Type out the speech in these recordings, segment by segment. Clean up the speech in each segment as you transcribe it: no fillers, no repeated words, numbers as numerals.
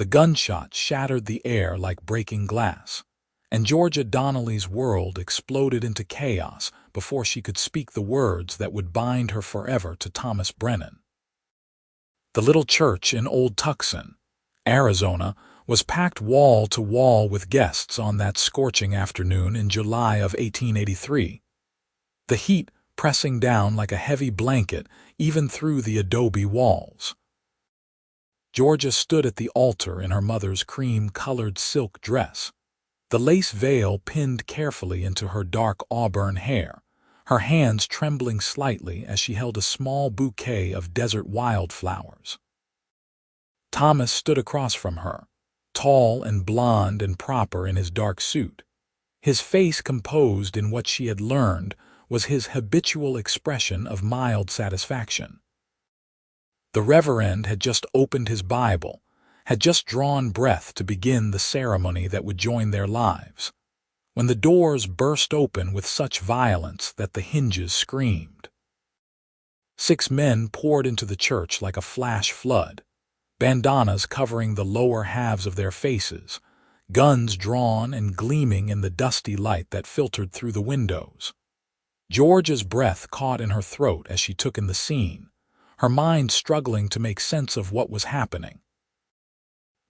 The gunshot shattered the air like breaking glass, and Georgia Donnelly's world exploded into chaos before she could speak the words that would bind her forever to Thomas Brennan. The little church in Old Tucson, Arizona, was packed wall to wall with guests on that scorching afternoon in July of 1883. The heat pressing down like a heavy blanket even through the adobe walls. Georgia stood at the altar in her mother's cream-colored silk dress, the lace veil pinned carefully into her dark auburn hair, her hands trembling slightly as she held a small bouquet of desert wildflowers. Thomas stood across from her, tall and blond and proper in his dark suit. His face composed in what she had learned was his habitual expression of mild satisfaction. The Reverend had just opened his Bible, had just drawn breath to begin the ceremony that would join their lives, when the doors burst open with such violence that the hinges screamed. 6 men poured into the church like a flash flood, bandanas covering the lower halves of their faces, guns drawn and gleaming in the dusty light that filtered through the windows. Georgia's breath caught in her throat as she took in the scene, her mind struggling to make sense of what was happening.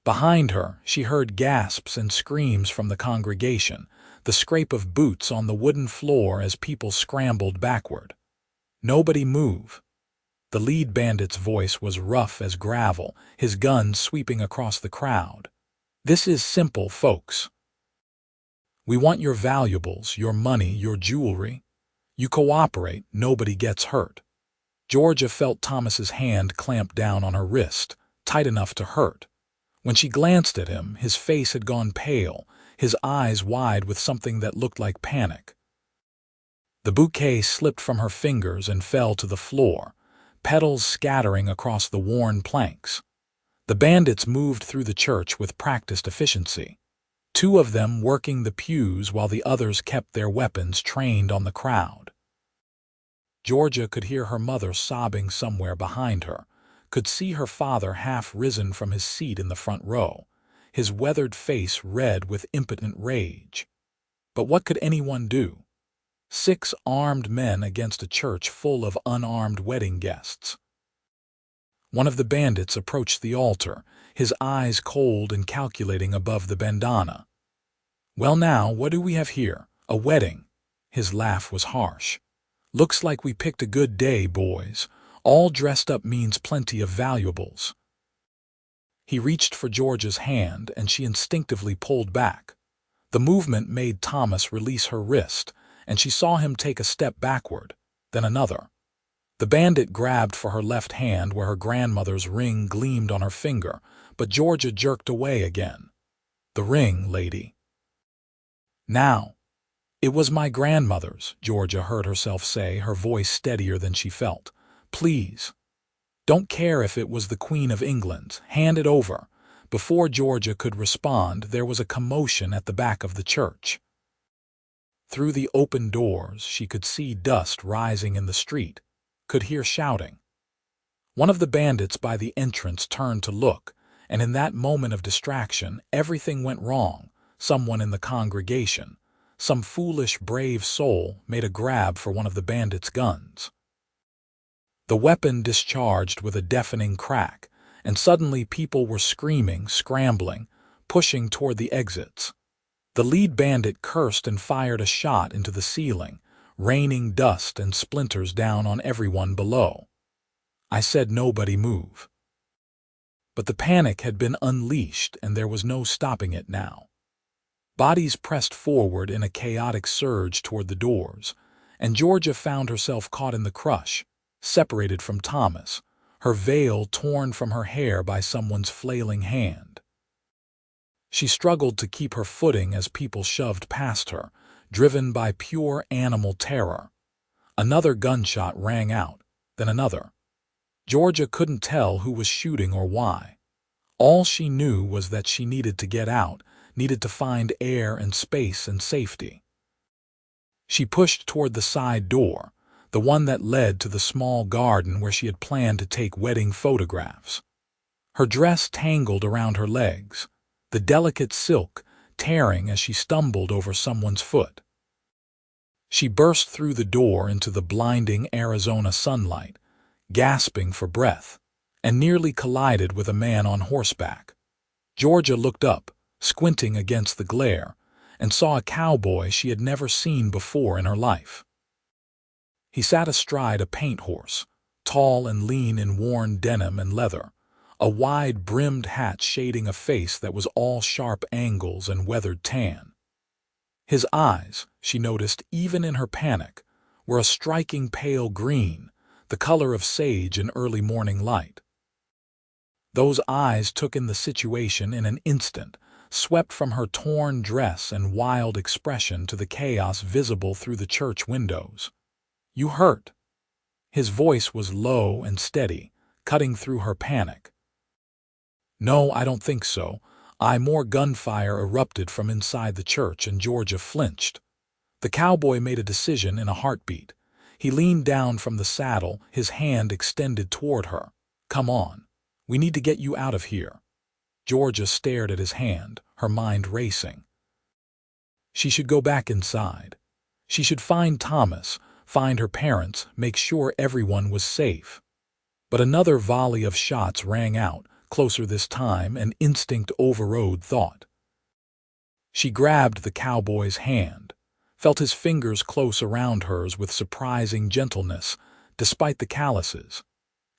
Behind her, she heard gasps and screams from the congregation, the scrape of boots on the wooden floor as people scrambled backward. Nobody move. The lead bandit's voice was rough as gravel, his gun sweeping across the crowd. This is simple, folks. We want your valuables, your money, your jewelry. You cooperate, nobody gets hurt. Georgia felt Thomas's hand clamp down on her wrist, tight enough to hurt. When she glanced at him, his face had gone pale, his eyes wide with something that looked like panic. The bouquet slipped from her fingers and fell to the floor, petals scattering across the worn planks. The bandits moved through the church with practiced efficiency, 2 of them working the pews while the others kept their weapons trained on the crowd. Georgia could hear her mother sobbing somewhere behind her, could see her father half risen from his seat in the front row, his weathered face red with impotent rage. But what could anyone do? 6 armed men against a church full of unarmed wedding guests. One of the bandits approached the altar, his eyes cold and calculating above the bandana. "Well now, what do we have here? A wedding?" His laugh was harsh. "Looks like we picked a good day, boys. All dressed up means plenty of valuables." He reached for Georgia's hand, and she instinctively pulled back. The movement made Thomas release her wrist, and she saw him take a step backward, then another. The bandit grabbed for her left hand where her grandmother's ring gleamed on her finger, but Georgia jerked away again. "The ring, lady." "Now." "It was my grandmother's," Georgia heard herself say, her voice steadier than she felt. "Please. Don't care if it was the Queen of England's. Hand it over." Before Georgia could respond, there was a commotion at the back of the church. Through the open doors, she could see dust rising in the street, could hear shouting. One of the bandits by the entrance turned to look, and in that moment of distraction, everything went wrong. Someone in the congregation, some foolish, brave soul, made a grab for one of the bandits' guns. The weapon discharged with a deafening crack, and suddenly people were screaming, scrambling, pushing toward the exits. The lead bandit cursed and fired a shot into the ceiling, raining dust and splinters down on everyone below. I said nobody move. But the panic had been unleashed, and there was no stopping it now. Bodies pressed forward in a chaotic surge toward the doors, and Georgia found herself caught in the crush, separated from Thomas, her veil torn from her hair by someone's flailing hand. She struggled to keep her footing as people shoved past her, driven by pure animal terror. Another gunshot rang out, then another. Georgia couldn't tell who was shooting or why. All she knew was that she needed to get out, needed to find air and space and safety. She pushed toward the side door, the one that led to the small garden where she had planned to take wedding photographs. Her dress tangled around her legs, the delicate silk tearing as she stumbled over someone's foot. She burst through the door into the blinding Arizona sunlight, gasping for breath, and nearly collided with a man on horseback. Georgia looked up, squinting against the glare, and saw a cowboy she had never seen before in her life. He sat astride a paint horse, tall and lean in worn denim and leather, a wide-brimmed hat shading a face that was all sharp angles and weathered tan. His eyes, she noticed even in her panic, were a striking pale green, the color of sage in early morning light. Those eyes took in the situation in an instant, swept from her torn dress and wild expression to the chaos visible through the church windows. "You hurt?" His voice was low and steady, cutting through her panic. "No, I don't think so." More gunfire erupted from inside the church and Georgia flinched. The cowboy made a decision in a heartbeat. He leaned down from the saddle, his hand extended toward her. "Come on. We need to get you out of here." Georgia stared at his hand, her mind racing. She should go back inside. She should find Thomas, find her parents, make sure everyone was safe. But another volley of shots rang out, closer this time, and instinct overrode thought. She grabbed the cowboy's hand, felt his fingers close around hers with surprising gentleness, despite the calluses.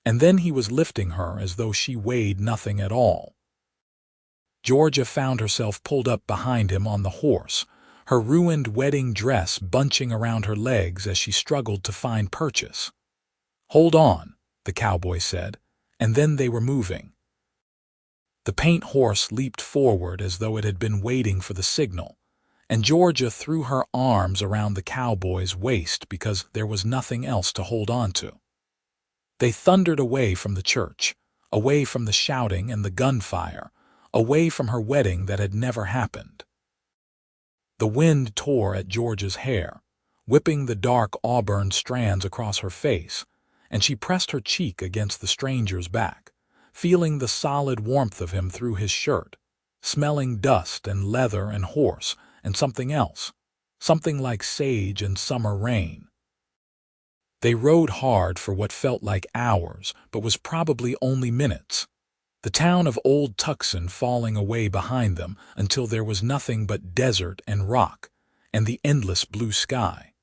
And then he was lifting her as though she weighed nothing at all. Georgia found herself pulled up behind him on the horse, her ruined wedding dress bunching around her legs as she struggled to find purchase. "Hold on," the cowboy said, and then they were moving. The paint horse leaped forward as though it had been waiting for the signal, and Georgia threw her arms around the cowboy's waist because there was nothing else to hold on to. They thundered away from the church, away from the shouting and the gunfire, away from her wedding that had never happened. The wind tore at Georgia's hair, whipping the dark auburn strands across her face, and she pressed her cheek against the stranger's back, feeling the solid warmth of him through his shirt, smelling dust and leather and horse and something else, something like sage and summer rain. They rode hard for what felt like hours, but was probably only minutes. The town of Old Tucson falling away behind them until there was nothing but desert and rock, and the endless blue sky.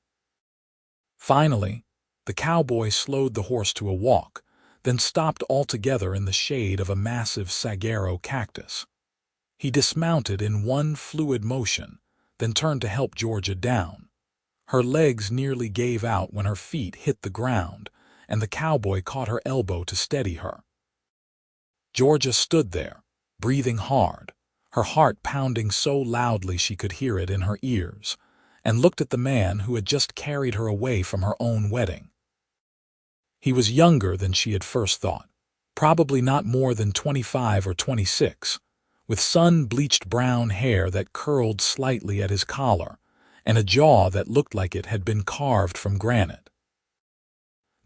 Finally, the cowboy slowed the horse to a walk, then stopped altogether in the shade of a massive saguaro cactus. He dismounted in one fluid motion, then turned to help Georgia down. Her legs nearly gave out when her feet hit the ground, and the cowboy caught her elbow to steady her. Georgia stood there, breathing hard, her heart pounding so loudly she could hear it in her ears, and looked at the man who had just carried her away from her own wedding. He was younger than she had first thought, probably not more than 25 or 26, with sun-bleached brown hair that curled slightly at his collar, and a jaw that looked like it had been carved from granite.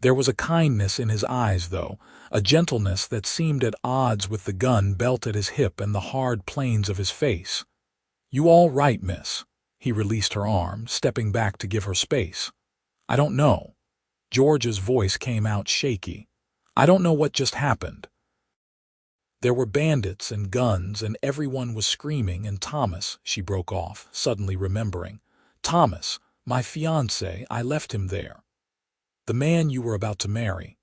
There was a kindness in his eyes, though, a gentleness that seemed at odds with the gun belt at his hip and the hard planes of his face. "You all right, miss?" He released her arm, stepping back to give her space. "I don't know." Georgia's voice came out shaky. "I don't know what just happened." There were bandits and guns, and everyone was screaming, and Thomas, she broke off, suddenly remembering. "Thomas, my fiancé, I left him there. The man you were about to marry.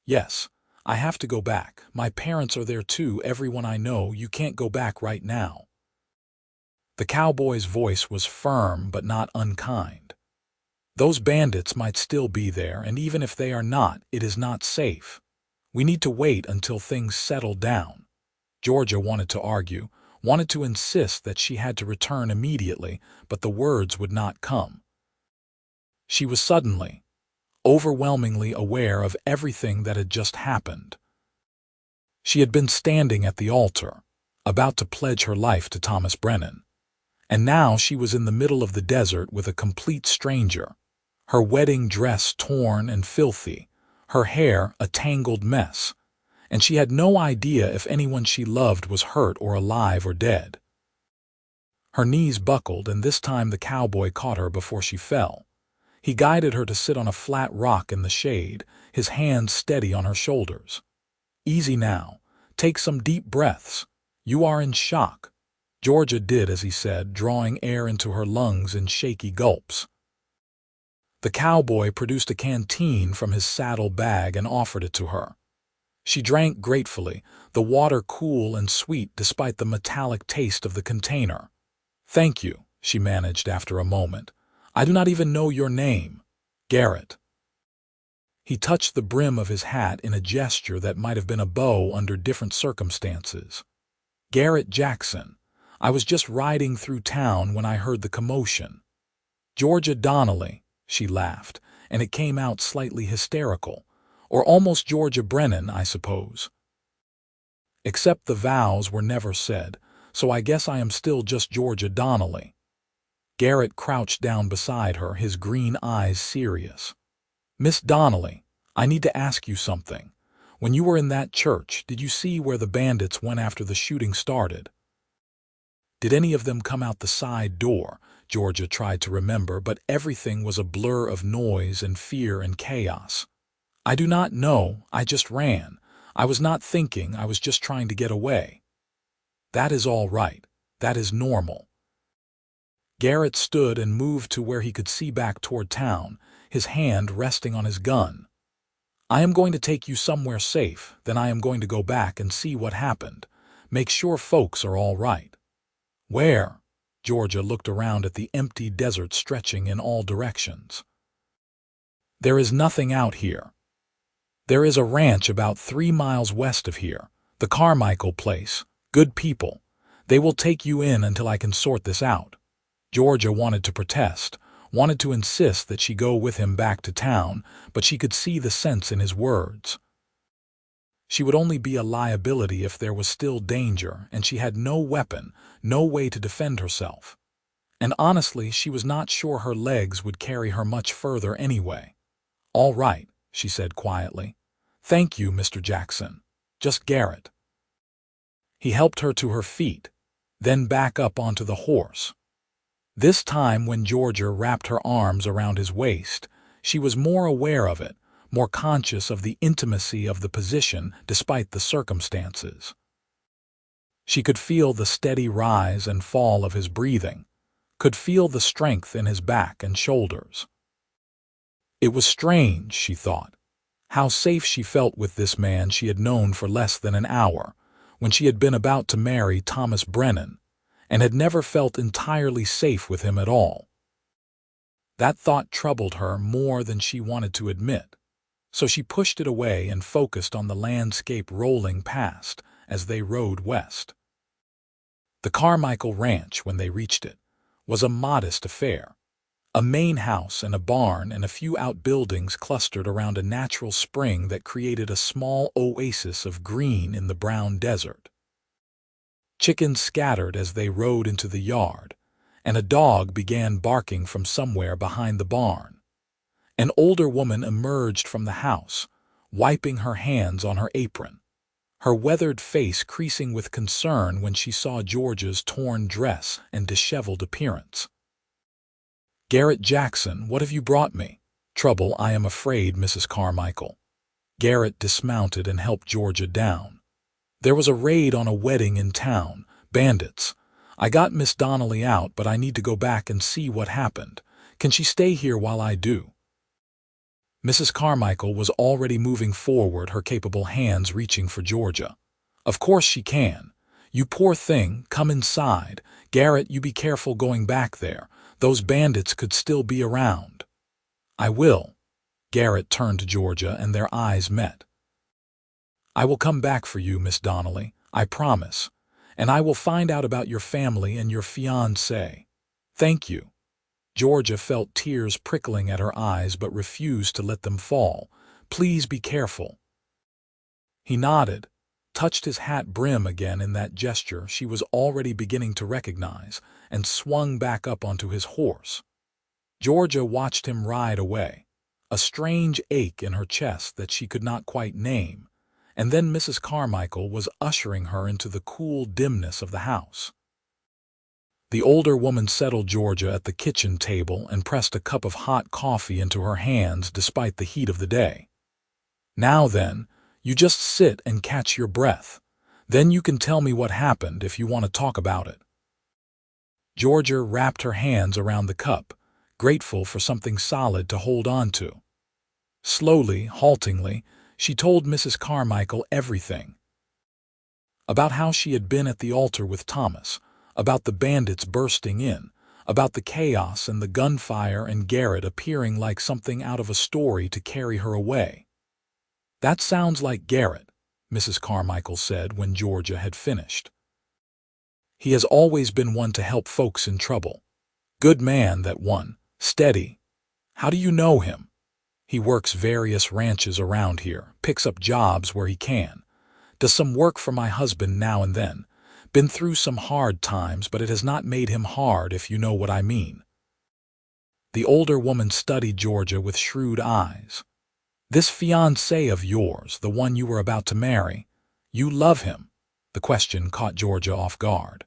Yes, I have to go back. My parents are there too, everyone I know. You can't go back right now." The cowboy's voice was firm but not unkind. "Those bandits might still be there, and even if they are not, it is not safe. We need to wait until things settle down." Georgia wanted to argue, wanted to insist that she had to return immediately, but the words would not come. She was suddenly, overwhelmingly aware of everything that had just happened. She had been standing at the altar, about to pledge her life to Thomas Brennan, and now she was in the middle of the desert with a complete stranger, her wedding dress torn and filthy, her hair a tangled mess, and she had no idea if anyone she loved was hurt or alive or dead. Her knees buckled, and this time the cowboy caught her before she fell. He guided her to sit on a flat rock in the shade, his hands steady on her shoulders. "Easy now. Take some deep breaths. You are in shock." Georgia did as he said, drawing air into her lungs in shaky gulps. The cowboy produced a canteen from his saddle bag and offered it to her. She drank gratefully, the water cool and sweet despite the metallic taste of the container. "Thank you," she managed after a moment. "I do not even know your name." "Garrett." He touched the brim of his hat in a gesture that might have been a bow under different circumstances. "Garrett Jackson. I was just riding through town when I heard the commotion." "Georgia Donnelly," she laughed, and it came out slightly hysterical. "Or almost Georgia Brennan, I suppose. Except the vows were never said, so I guess I am still just Georgia Donnelly." Garrett crouched down beside her, his green eyes serious. "Miss Donnelly, I need to ask you something. When you were in that church, did you see where the bandits went after the shooting started? Did any of them come out the side door?" Georgia tried to remember, but everything was a blur of noise and fear and chaos. "I do not know. I just ran. I was not thinking. I was just trying to get away." "That is all right. That is normal." Garrett stood and moved to where he could see back toward town, his hand resting on his gun. "I am going to take you somewhere safe, then I am going to go back and see what happened. Make sure folks are all right." "Where?" Georgia looked around at the empty desert stretching in all directions. "There is nothing out here. There is a ranch about 3 miles west of here, the Carmichael place. Good people. They will take you in until I can sort this out." Georgia wanted to protest, wanted to insist that she go with him back to town, but she could see the sense in his words. She would only be a liability if there was still danger, and she had no weapon, no way to defend herself. And honestly, she was not sure her legs would carry her much further anyway. "All right," she said quietly. "Thank you, Mr. Jackson. Just Garrett." He helped her to her feet, then back up onto the horse. This time, when Georgia wrapped her arms around his waist, she was more aware of it, more conscious of the intimacy of the position despite the circumstances. She could feel the steady rise and fall of his breathing, could feel the strength in his back and shoulders. It was strange, she thought, how safe she felt with this man she had known for less than an hour, when she had been about to marry Thomas Brennan, and had never felt entirely safe with him at all. That thought troubled her more than she wanted to admit, so she pushed it away and focused on the landscape rolling past as they rode west. The Carmichael Ranch, when they reached it, was a modest affair. A main house and a barn and a few outbuildings clustered around a natural spring that created a small oasis of green in the brown desert. Chickens scattered as they rode into the yard, and a dog began barking from somewhere behind the barn. An older woman emerged from the house, wiping her hands on her apron, her weathered face creasing with concern when she saw Georgia's torn dress and disheveled appearance. "Garrett Jackson, what have you brought me?" "Trouble, I am afraid, Mrs. Carmichael." Garrett dismounted and helped Georgia down. "There was a raid on a wedding in town. Bandits. I got Miss Donnelly out, but I need to go back and see what happened. Can she stay here while I do?" Mrs. Carmichael was already moving forward, her capable hands reaching for Georgia. "Of course she can. You poor thing, come inside. Garrett, you be careful going back there. Those bandits could still be around." "I will." Garrett turned to Georgia and their eyes met. "I will come back for you, Miss Donnelly, I promise. And I will find out about your family and your fiancé. Thank you." Georgia felt tears prickling at her eyes but refused to let them fall. "Please be careful." He nodded, touched his hat brim again in that gesture she was already beginning to recognize, and swung back up onto his horse. Georgia watched him ride away, a strange ache in her chest that she could not quite name, and then Mrs. Carmichael was ushering her into the cool dimness of the house. The older woman settled Georgia at the kitchen table and pressed a cup of hot coffee into her hands despite the heat of the day. "Now then, you just sit and catch your breath. Then you can tell me what happened if you want to talk about it." Georgia wrapped her hands around the cup, grateful for something solid to hold on to. Slowly, haltingly, she told Mrs. Carmichael everything. About how she had been at the altar with Thomas, about the bandits bursting in, about the chaos and the gunfire and Garrett appearing like something out of a story to carry her away. "That sounds like Garrett," Mrs. Carmichael said when Georgia had finished. "He has always been one to help folks in trouble. Good man, that one, steady. How do you know him?" "He works various ranches around here, picks up jobs where he can. Does some work for my husband now and then. Been through some hard times, but it has not made him hard, if you know what I mean." The older woman studied Georgia with shrewd eyes. "This fiancé of yours, the one you were about to marry, you love him?" The question caught Georgia off guard.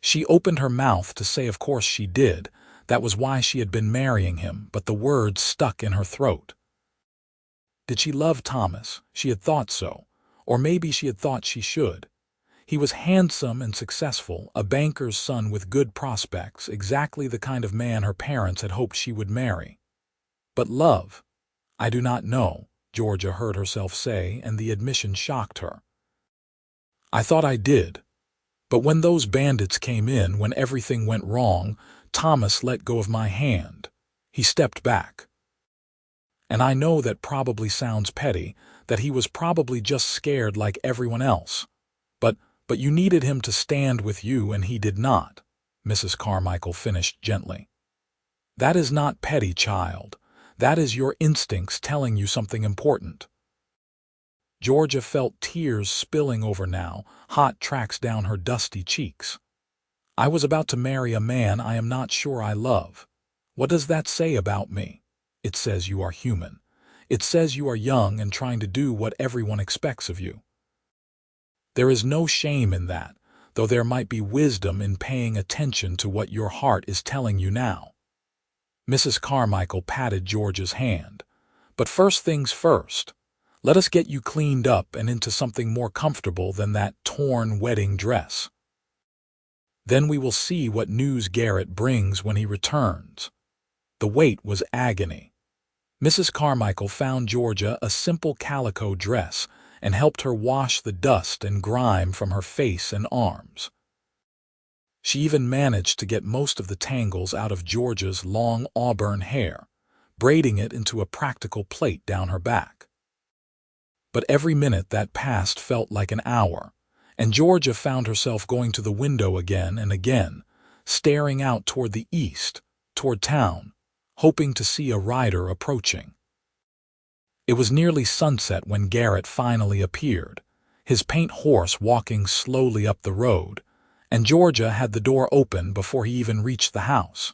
She opened her mouth to say of course she did, that was why she had been marrying him, but the words stuck in her throat. Did she love Thomas? She had thought so, or maybe she had thought she should. He was handsome and successful, a banker's son with good prospects, exactly the kind of man her parents had hoped she would marry. But love? "I do not know," Georgia heard herself say, and the admission shocked her. "I thought I did. But when those bandits came in, when everything went wrong, Thomas let go of my hand. He stepped back. And I know that probably sounds petty, that he was probably just scared like everyone else. But you needed him to stand with you and he did not," Mrs. Carmichael finished gently. "That is not petty, child. That is your instincts telling you something important." Georgia felt tears spilling over now, hot tracks down her dusty cheeks. "I was about to marry a man I am not sure I love. What does that say about me? It says you are human. It says you are young and trying to do what everyone expects of you. There is no shame in that, though there might be wisdom in paying attention to what your heart is telling you now." Mrs. Carmichael patted Georgia's hand. "But first things first. Let us get you cleaned up and into something more comfortable than that torn wedding dress. Then we will see what news Garrett brings when he returns." The wait was agony. Mrs. Carmichael found Georgia a simple calico dress and helped her wash the dust and grime from her face and arms. She even managed to get most of the tangles out of Georgia's long auburn hair, braiding it into a practical plait down her back. But every minute that passed felt like an hour, and Georgia found herself going to the window again and again, staring out toward the east, toward town, hoping to see a rider approaching. It was nearly sunset when Garrett finally appeared, his paint horse walking slowly up the road, and Georgia had the door open before he even reached the house.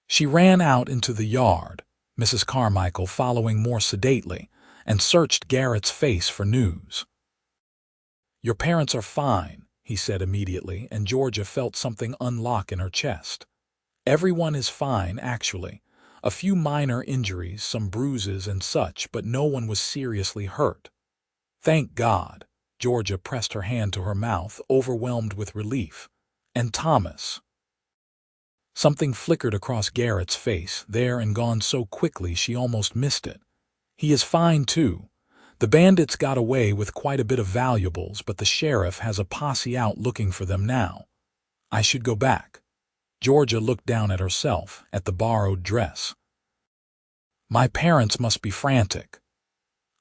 She ran out into the yard, Mrs. Carmichael following more sedately, and searched Garrett's face for news. "Your parents are fine," he said immediately, and Georgia felt something unlock in her chest. "Everyone is fine, actually. A few minor injuries, some bruises and such, but no one was seriously hurt. Thank God." Georgia pressed her hand to her mouth, overwhelmed with relief. "And Thomas?" Something flickered across Garrett's face, there and gone so quickly she almost missed it. "He is fine, too. The bandits got away with quite a bit of valuables, but the sheriff has a posse out looking for them now. I should go back." Georgia looked down at herself, at the borrowed dress. "My parents must be frantic.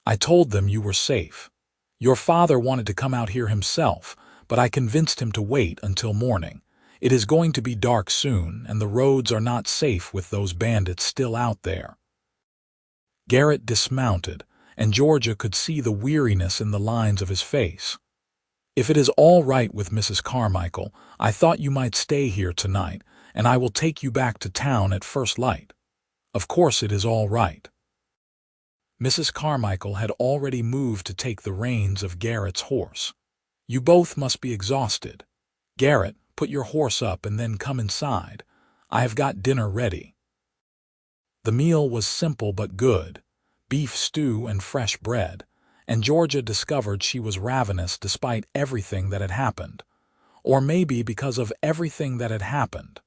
I told them you were safe. Your father wanted to come out here himself, but I convinced him to wait until morning. It is going to be dark soon, and the roads are not safe with those bandits still out there." Garrett dismounted, and Georgia could see the weariness in the lines of his face. "If it is all right with Mrs. Carmichael, I thought you might stay here tonight, and I will take you back to town at first light." "Of course it is all right." Mrs. Carmichael had already moved to take the reins of Garrett's horse. "You both must be exhausted. Garrett, put your horse up and then come inside. I have got dinner ready." The meal was simple but good, beef stew and fresh bread, and Georgia discovered she was ravenous despite everything that had happened. Or maybe because of everything that had happened.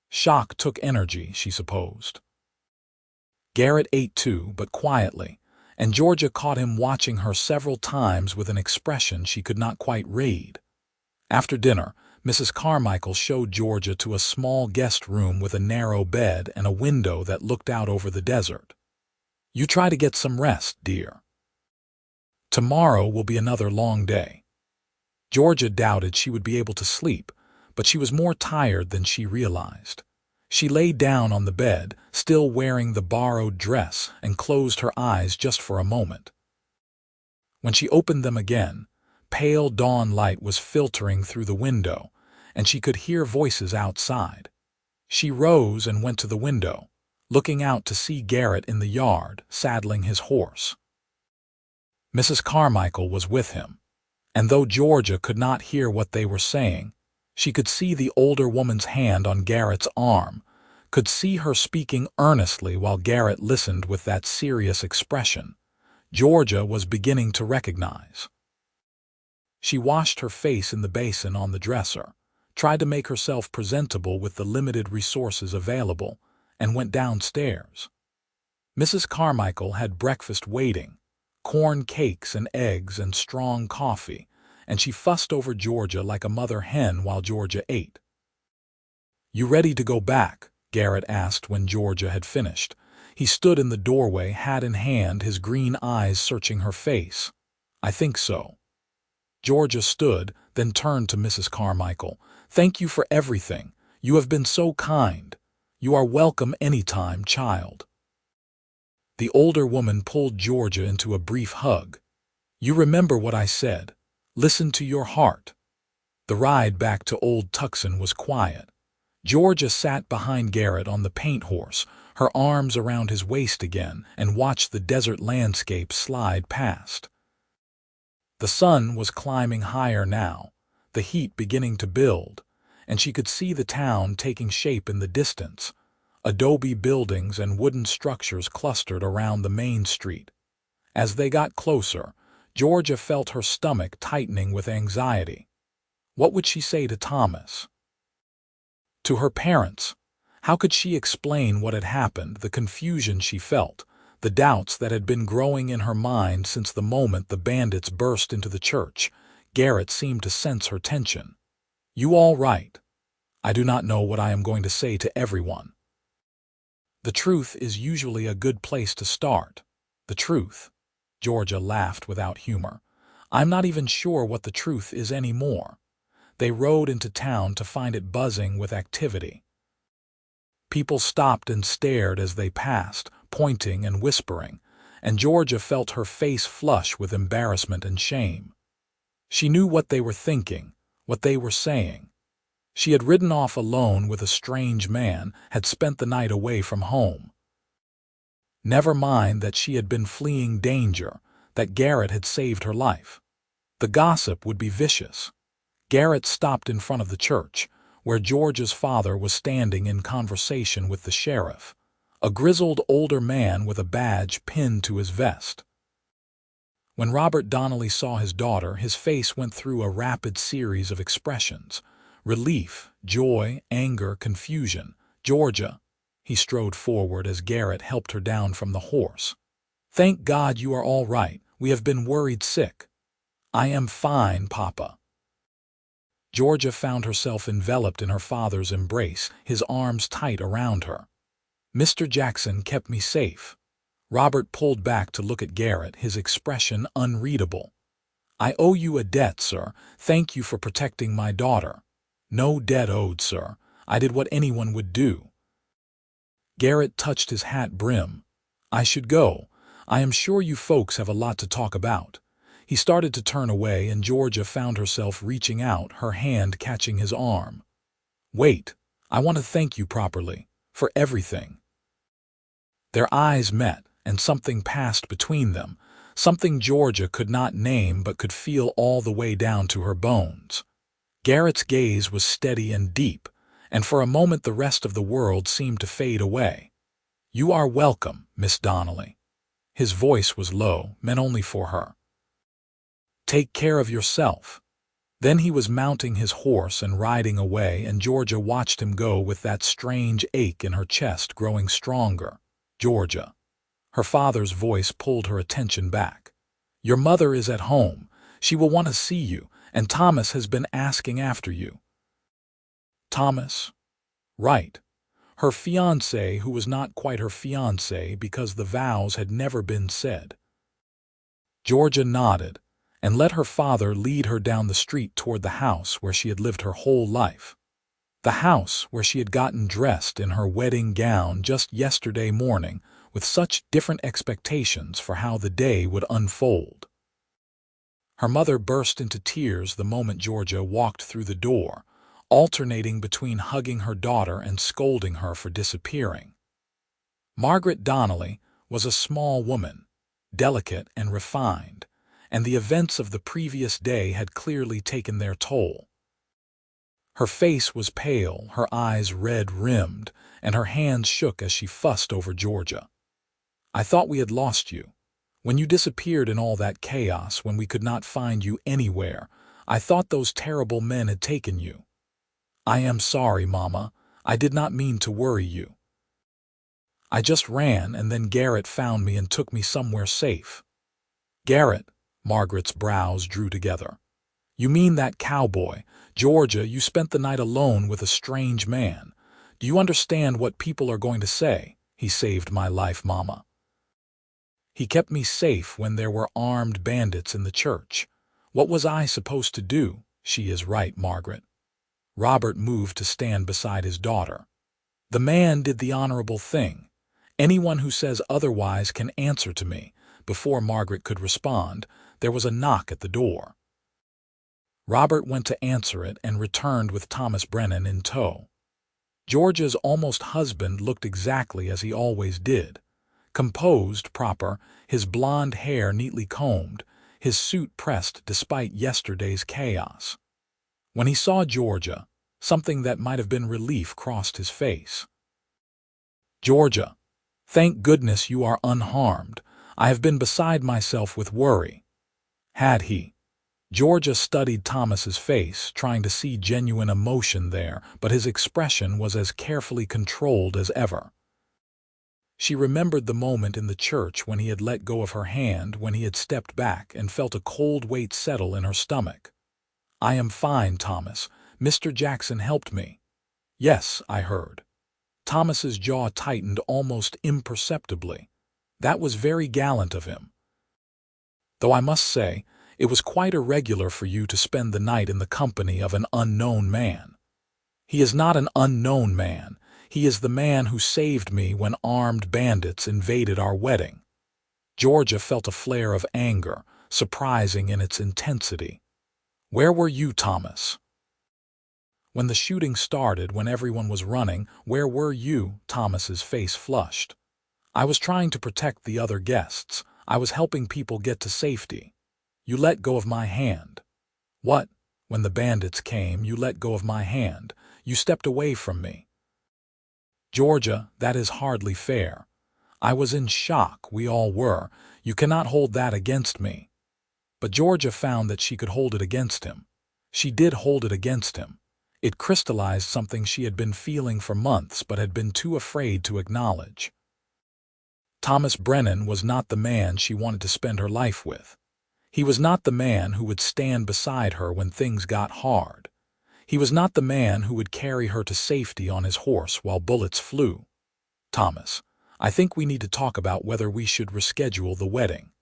Shock took energy, she supposed. Garrett ate too, but quietly, and Georgia caught him watching her several times with an expression she could not quite read. After dinner, Mrs. Carmichael showed Georgia to a small guest room with a narrow bed and a window that looked out over the desert. "You try to get some rest, dear. Tomorrow will be another long day." Georgia doubted she would be able to sleep, but she was more tired than she realized. She lay down on the bed, still wearing the borrowed dress, and closed her eyes just for a moment. When she opened them again, pale dawn light was filtering through the window, and she could hear voices outside. She rose and went to the window, looking out to see Garrett in the yard, saddling his horse. Mrs. Carmichael was with him, and though Georgia could not hear what they were saying, she could see the older woman's hand on Garrett's arm, could see her speaking earnestly while Garrett listened with that serious expression Georgia was beginning to recognize. She washed her face in the basin on the dresser, tried to make herself presentable with the limited resources available, and went downstairs. Mrs. Carmichael had breakfast waiting, corn cakes and eggs and strong coffee, and she fussed over Georgia like a mother hen while Georgia ate. "You ready to go back?" Garrett asked when Georgia had finished. He stood in the doorway, hat in hand, his green eyes searching her face. "I think so." Georgia stood, then turned to Mrs. Carmichael. "Thank you for everything. You have been so kind. You are welcome any time, child." The older woman pulled Georgia into a brief hug. "You remember what I said. Listen to your heart." The ride back to Old Tucson was quiet. Georgia sat behind Garrett on the paint horse, her arms around his waist again, and watched the desert landscape slide past. The sun was climbing higher now, the heat beginning to build, and she could see the town taking shape in the distance. Adobe buildings and wooden structures clustered around the main street. As they got closer, Georgia felt her stomach tightening with anxiety. What would she say to Thomas? To her parents? How could she explain what had happened, the confusion she felt, the doubts that had been growing in her mind since the moment the bandits burst into the church? Garrett seemed to sense her tension. "You all right? I do not know what I am going to say to everyone." The truth is usually a good place to start. The truth. Georgia laughed without humor. "I'm not even sure what the truth is anymore." They rode into town to find it buzzing with activity. People stopped and stared as they passed, pointing and whispering, and Georgia felt her face flush with embarrassment and shame. She knew what they were thinking, what they were saying. She had ridden off alone with a strange man, had spent the night away from home. Never mind that she had been fleeing danger, that Garrett had saved her life. The gossip would be vicious. Garrett stopped in front of the church, where Georgia's father was standing in conversation with the sheriff, a grizzled older man with a badge pinned to his vest. When Robert Donnelly saw his daughter, his face went through a rapid series of expressions: relief, joy, anger, confusion. "Georgia," he strode forward as Garrett helped her down from the horse. "Thank God you are all right. We have been worried sick." "I am fine, Papa." Georgia found herself enveloped in her father's embrace, his arms tight around her. "Mr. Jackson kept me safe." Robert pulled back to look at Garrett, his expression unreadable. "I owe you a debt, sir. Thank you for protecting my daughter." "No debt owed, sir. I did what anyone would do." Garrett touched his hat brim. "I should go. I am sure you folks have a lot to talk about." He started to turn away, and Georgia found herself reaching out, her hand catching his arm. "Wait, I want to thank you properly, for everything." Their eyes met, and something passed between them, something Georgia could not name but could feel all the way down to her bones. Garrett's gaze was steady and deep, and for a moment the rest of the world seemed to fade away. "You are welcome, Miss Donnelly." His voice was low, meant only for her. "Take care of yourself." Then he was mounting his horse and riding away, and Georgia watched him go with that strange ache in her chest growing stronger. "Georgia." Her father's voice pulled her attention back. "Your mother is at home. She will want to see you, and Thomas has been asking after you." Thomas? Right. Her fiancé, who was not quite her fiancé because the vows had never been said. Georgia nodded and let her father lead her down the street toward the house where she had lived her whole life. The house where she had gotten dressed in her wedding gown just yesterday morning with such different expectations for how the day would unfold. Her mother burst into tears the moment Georgia walked through the door, alternating between hugging her daughter and scolding her for disappearing. Margaret Donnelly was a small woman, delicate and refined, and the events of the previous day had clearly taken their toll. Her face was pale, her eyes red-rimmed, and her hands shook as she fussed over Georgia. "I thought we had lost you. When you disappeared in all that chaos, when we could not find you anywhere, I thought those terrible men had taken you. I am sorry, Mama. I did not mean to worry you. I just ran, and then Garrett found me and took me somewhere safe." "Garrett?" Margaret's brows drew together. "You mean that cowboy? Georgia, you spent the night alone with a strange man. Do you understand what people are going to say? He saved my life, Mama. He kept me safe when there were armed bandits in the church. What was I supposed to do?" "She is right, Margaret." Robert moved to stand beside his daughter. "The man did the honorable thing. Anyone who says otherwise can answer to me." Before Margaret could respond, there was a knock at the door. Robert went to answer it and returned with Thomas Brennan in tow. Georgia's almost husband looked exactly as he always did. Composed, proper, his blonde hair neatly combed, his suit pressed despite yesterday's chaos. When he saw Georgia, something that might have been relief crossed his face. "Georgia, thank goodness you are unharmed. I have been beside myself with worry." Had he? Georgia studied Thomas's face, trying to see genuine emotion there, but his expression was as carefully controlled as ever. She remembered the moment in the church when he had let go of her hand, when he had stepped back and felt a cold weight settle in her stomach. "I am fine, Thomas. Mr. Jackson helped me." "Yes, I heard." Thomas's jaw tightened almost imperceptibly. "That was very gallant of him. Though I must say, it was quite irregular for you to spend the night in the company of an unknown man." "He is not an unknown man. He is the man who saved me when armed bandits invaded our wedding." Georgia felt a flare of anger, surprising in its intensity. "Where were you, Thomas?" "When the shooting started, when everyone was running, where were you?" Thomas's face flushed. "I was trying to protect the other guests. I was helping people get to safety. You let go of my hand." "What? When the bandits came, you let go of my hand. You stepped away from me." "Georgia, that is hardly fair. I was in shock, we all were. You cannot hold that against me." But Georgia found that she could hold it against him. She did hold it against him. It crystallized something she had been feeling for months but had been too afraid to acknowledge. Thomas Brennan was not the man she wanted to spend her life with. He was not the man who would stand beside her when things got hard. He was not the man who would carry her to safety on his horse while bullets flew. "Thomas, I think we need to talk about whether we should reschedule the wedding."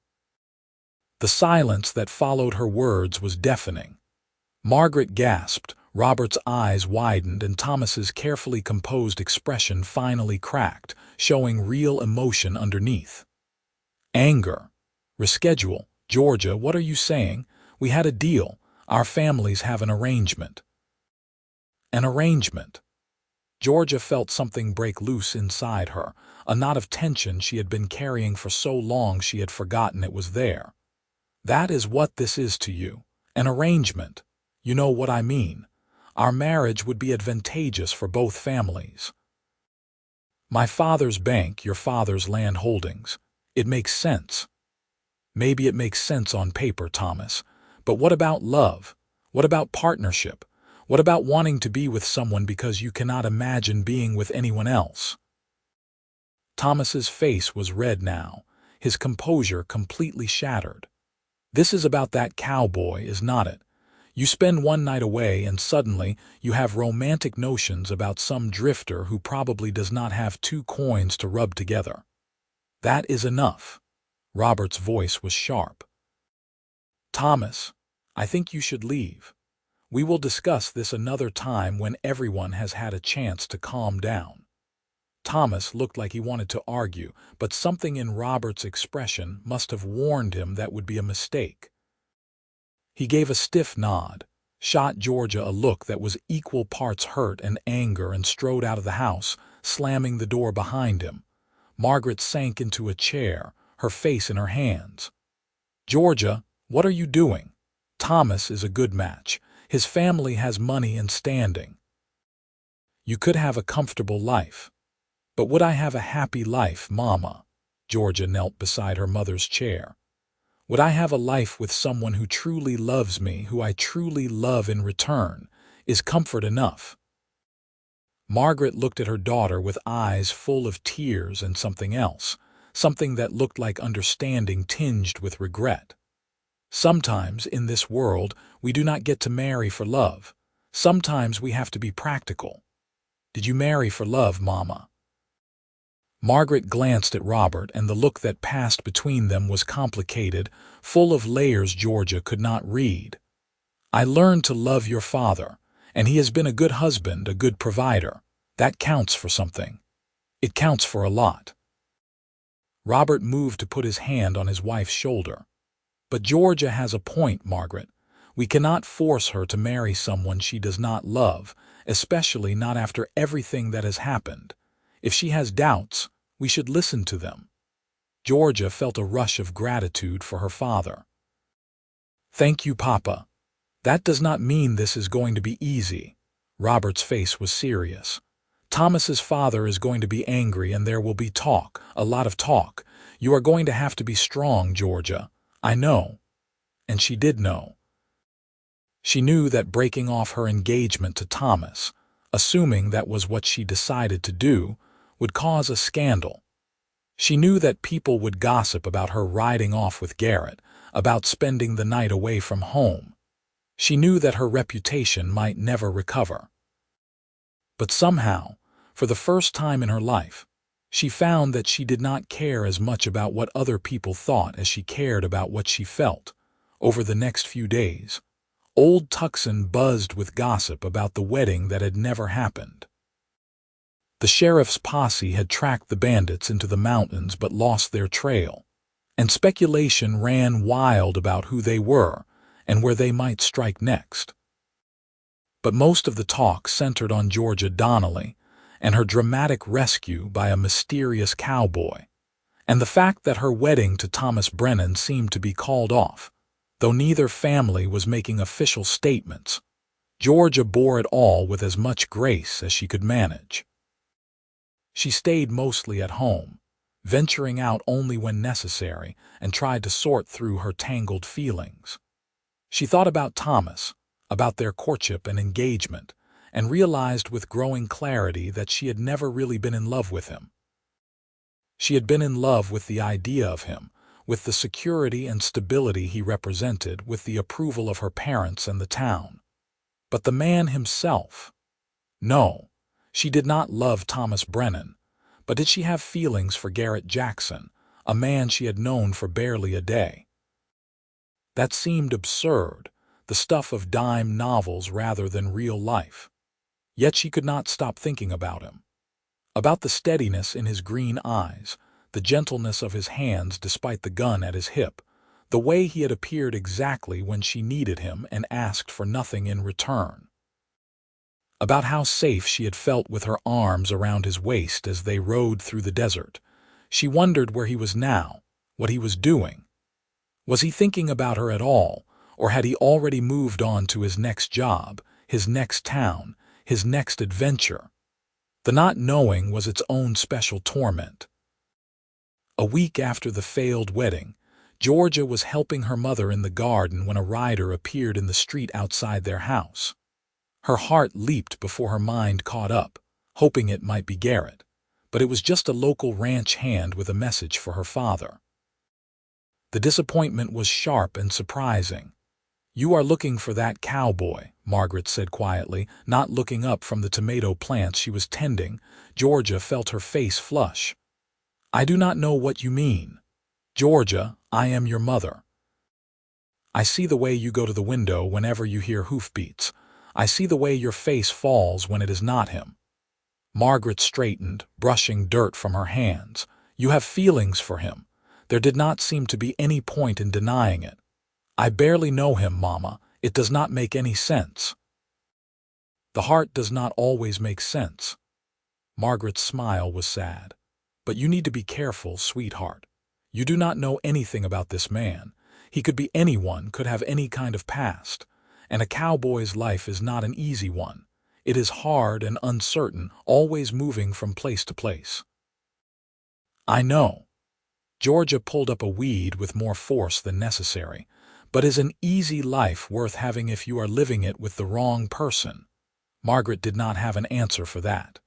The silence that followed her words was deafening. Margaret gasped, Robert's eyes widened, and Thomas's carefully composed expression finally cracked, showing real emotion underneath. "Anger. Reschedule. Georgia, what are you saying? We had a deal. Our families have an arrangement." "An arrangement?" Georgia felt something break loose inside her, a knot of tension she had been carrying for so long she had forgotten it was there. That is what this is to you. An arrangement. You know what I mean. Our marriage would be advantageous for both families. My father's bank, your father's land holdings. It makes sense. Maybe it makes sense on paper, Thomas. But what about love? What about partnership? What about wanting to be with someone because you cannot imagine being with anyone else? Thomas's face was red now, his composure completely shattered. This is about that cowboy, is not it? You spend one night away and suddenly you have romantic notions about some drifter who probably does not have two coins to rub together. That is enough. Robert's voice was sharp. Thomas, I think you should leave. We will discuss this another time when everyone has had a chance to calm down. Thomas looked like he wanted to argue, but something in Robert's expression must have warned him that would be a mistake. He gave a stiff nod, shot Georgia a look that was equal parts hurt and anger, and strode out of the house, slamming the door behind him. Margaret sank into a chair, her face in her hands. Georgia, what are you doing? Thomas is a good match. His family has money and standing. You could have a comfortable life. But would I have a happy life, Mama? Georgia knelt beside her mother's chair. Would I have a life with someone who truly loves me, who I truly love in return? Is comfort enough? Margaret looked at her daughter with eyes full of tears and something else, something that looked like understanding tinged with regret. Sometimes in this world we do not get to marry for love. Sometimes we have to be practical. Did you marry for love, Mama? Margaret glanced at Robert, and the look that passed between them was complicated, full of layers Georgia could not read. I learned to love your father, and he has been a good husband, a good provider. That counts for something. It counts for a lot. Robert moved to put his hand on his wife's shoulder. But Georgia has a point, Margaret. We cannot force her to marry someone she does not love, especially not after everything that has happened. If she has doubts, we should listen to them. Georgia felt a rush of gratitude for her father. Thank you, Papa. That does not mean this is going to be easy. Robert's face was serious. Thomas's father is going to be angry, and there will be talk, a lot of talk. You are going to have to be strong, Georgia. I know. And she did know. She knew that breaking off her engagement to Thomas, assuming that was what she decided to do, would cause a scandal. She knew that people would gossip about her riding off with Garrett, about spending the night away from home. She knew that her reputation might never recover. But somehow, for the first time in her life, she found that she did not care as much about what other people thought as she cared about what she felt. Over the next few days, Old Tucson buzzed with gossip about the wedding that had never happened. The sheriff's posse had tracked the bandits into the mountains but lost their trail, and speculation ran wild about who they were and where they might strike next. But most of the talk centered on Georgia Donnelly and her dramatic rescue by a mysterious cowboy, and the fact that her wedding to Thomas Brennan seemed to be called off, though neither family was making official statements. Georgia bore it all with as much grace as she could manage. She stayed mostly at home, venturing out only when necessary, and tried to sort through her tangled feelings. She thought about Thomas, about their courtship and engagement, and realized with growing clarity that she had never really been in love with him. She had been in love with the idea of him, with the security and stability he represented, with the approval of her parents and the town. But the man himself? No, she did not love Thomas Brennan, but did she have feelings for Garrett Jackson, a man she had known for barely a day? That seemed absurd, the stuff of dime novels rather than real life. Yet she could not stop thinking about him, about the steadiness in his green eyes, the gentleness of his hands despite the gun at his hip, the way he had appeared exactly when she needed him and asked for nothing in return. about how safe she had felt with her arms around his waist as they rode through the desert. She wondered where he was now, what he was doing. Was he thinking about her at all, or had he already moved on to his next job, his next town, his next adventure? The not knowing was its own special torment. A week after the failed wedding, Georgia was helping her mother in the garden when a rider appeared in the street outside their house. Her heart leaped before her mind caught up, hoping it might be Garrett, but it was just a local ranch hand with a message for her father. The disappointment was sharp and surprising. "You are looking for that cowboy," Margaret said quietly, not looking up from the tomato plants she was tending. Georgia felt her face flush. "I do not know what you mean. Georgia, I am your mother. I see the way you go to the window whenever you hear hoofbeats. I see the way your face falls when it is not him." Margaret straightened, brushing dirt from her hands. "You have feelings for him. There did not seem to be any point in denying it." "I barely know him, Mama. It does not make any sense." "The heart does not always make sense." Margaret's smile was sad. "But you need to be careful, sweetheart. You do not know anything about this man. He could be anyone, could have any kind of past. And a cowboy's life is not an easy one. It is hard and uncertain, always moving from place to place." "I know." Georgia pulled up a weed with more force than necessary. "But is an easy life worth having if you are living it with the wrong person?" Margaret did not have an answer for that.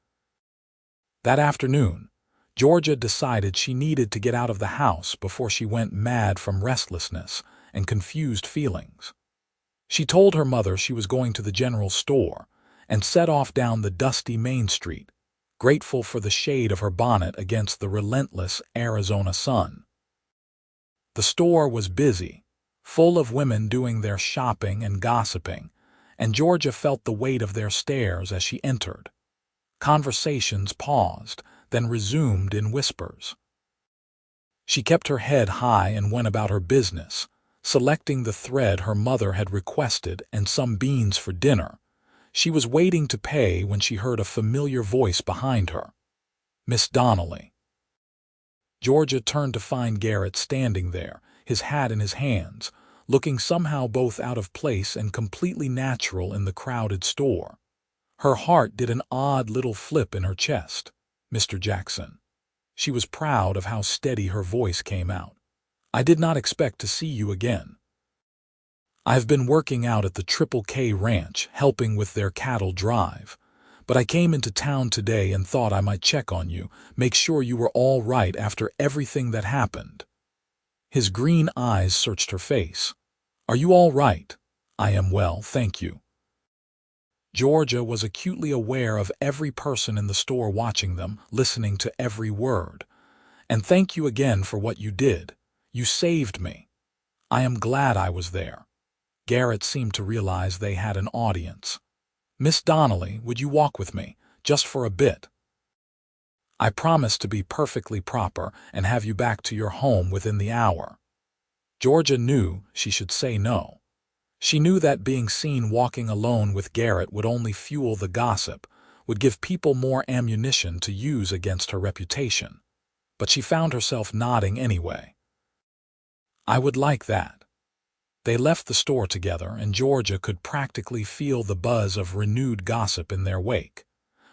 That afternoon, Georgia decided she needed to get out of the house before she went mad from restlessness and confused feelings. She told her mother she was going to the general store and set off down the dusty Main Street, grateful for the shade of her bonnet against the relentless Arizona sun. The store was busy, full of women doing their shopping and gossiping, and Georgia felt the weight of their stares as she entered. Conversations paused, then resumed in whispers. She kept her head high and went about her business, selecting the thread her mother had requested and some beans for dinner. She was waiting to pay when she heard a familiar voice behind her. "Miss Donnelly." Georgia turned to find Garrett standing there, his hat in his hands, looking somehow both out of place and completely natural in the crowded store. Her heart did an odd little flip in her chest. "Mr. Jackson." She was proud of how steady her voice came out. "I did not expect to see you again. I've been working out at the Triple K Ranch, helping with their cattle drive. But I came into town today and thought I might check on you, make sure you were all right after everything that happened." His green eyes searched her face. "Are you all right?" "I am well, thank you." Georgia was acutely aware of every person in the store watching them, listening to every word. "And thank you again for what you did. You saved me. I am glad I was there." Garrett seemed to realize they had an audience. "Miss Donnelly, would you walk with me, just for a bit? I promise to be perfectly proper and have you back to your home within the hour." Georgia knew she should say no. She knew that being seen walking alone with Garrett would only fuel the gossip, would give people more ammunition to use against her reputation. But she found herself nodding anyway. "I would like that." They left the store together, and Georgia could practically feel the buzz of renewed gossip in their wake.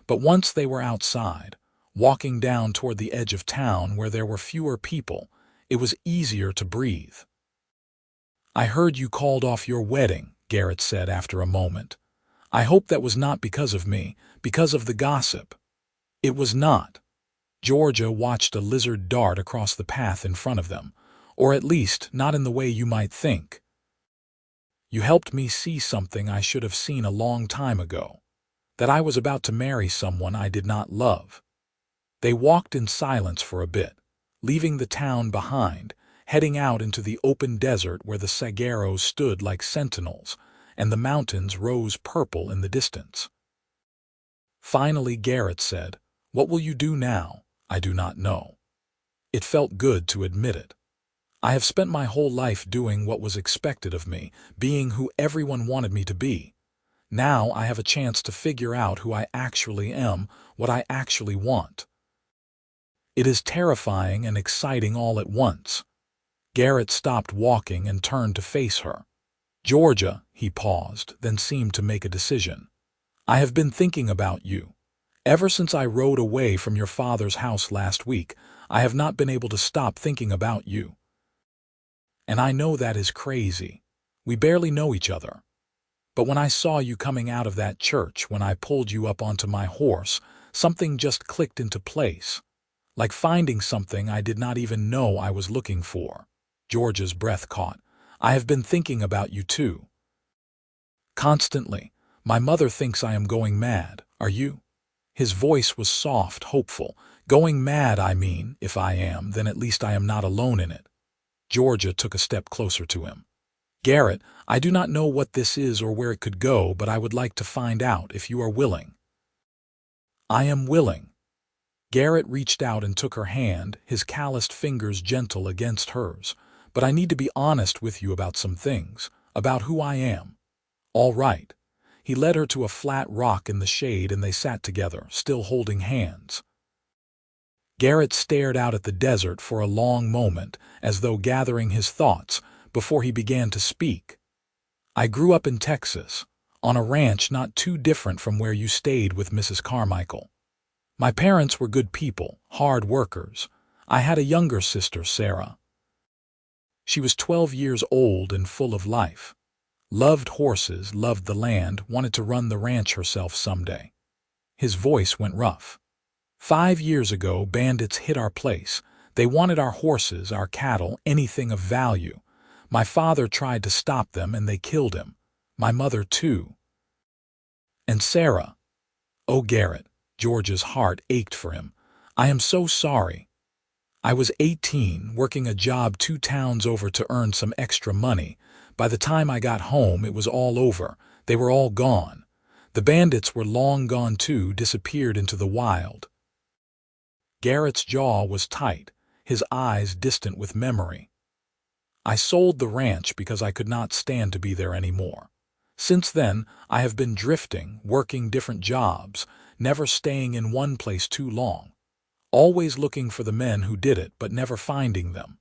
But once they were outside, walking down toward the edge of town where there were fewer people, it was easier to breathe. "I heard you called off your wedding," Garrett said after a moment. "I hope that was not because of me, because of the gossip." It was not. Georgia watched a lizard dart across the path in front of them, or at least not in the way you might think. "You helped me see something I should have seen a long time ago, that I was about to marry someone I did not love." They walked in silence for a bit, leaving the town behind, heading out into the open desert where the saguaros stood like sentinels and the mountains rose purple in the distance. Finally Garrett said, "What will you do now? I do not know." It felt good to admit it. "I have spent my whole life doing what was expected of me, being who everyone wanted me to be. Now I have a chance to figure out who I actually am, what I actually want. It is terrifying and exciting all at once. Garrett stopped walking and turned to face her. Georgia, he paused, then seemed to make a decision. I have been thinking about you. Ever since I rode away from your father's house last week, I have not been able to stop thinking about you. And I know that is crazy. We barely know each other. But when I saw you coming out of that church, when I pulled you up onto my horse, something just clicked into place. Like finding something I did not even know I was looking for. George's breath caught. I have been thinking about you too. Constantly. My mother thinks I am going mad. Are you? His voice was soft, hopeful. Going mad, I mean. If I am, then at least I am not alone in it. Georgia took a step closer to him. Garrett, I do not know what this is or where it could go, but I would like to find out if you are willing. I am willing. Garrett reached out and took her hand, his calloused fingers gentle against hers. But I need to be honest with you about some things, about who I am. All right. He led her to a flat rock in the shade and they sat together, still holding hands. Garrett stared out at the desert for a long moment, as though gathering his thoughts, before he began to speak. I grew up in Texas, on a ranch not too different from where you stayed with Mrs. Carmichael. My parents were good people, hard workers. I had a younger sister, Sarah. She was 12 years old and full of life. Loved horses, loved the land, wanted to run the ranch herself someday. His voice went rough. 5 years ago, bandits hit our place. They wanted our horses, our cattle, anything of value. My father tried to stop them and they killed him. My mother too. And Sarah. Oh, Garrett, George's heart ached for him. I am so sorry. I was 18, working a job 2 towns over to earn some extra money. By the time I got home, it was all over. They were all gone. The bandits were long gone too, disappeared into the wild. Garrett's jaw was tight, his eyes distant with memory. I sold the ranch because I could not stand to be there anymore. Since then, I have been drifting, working different jobs, never staying in one place too long. Always looking for the men who did it, but never finding them.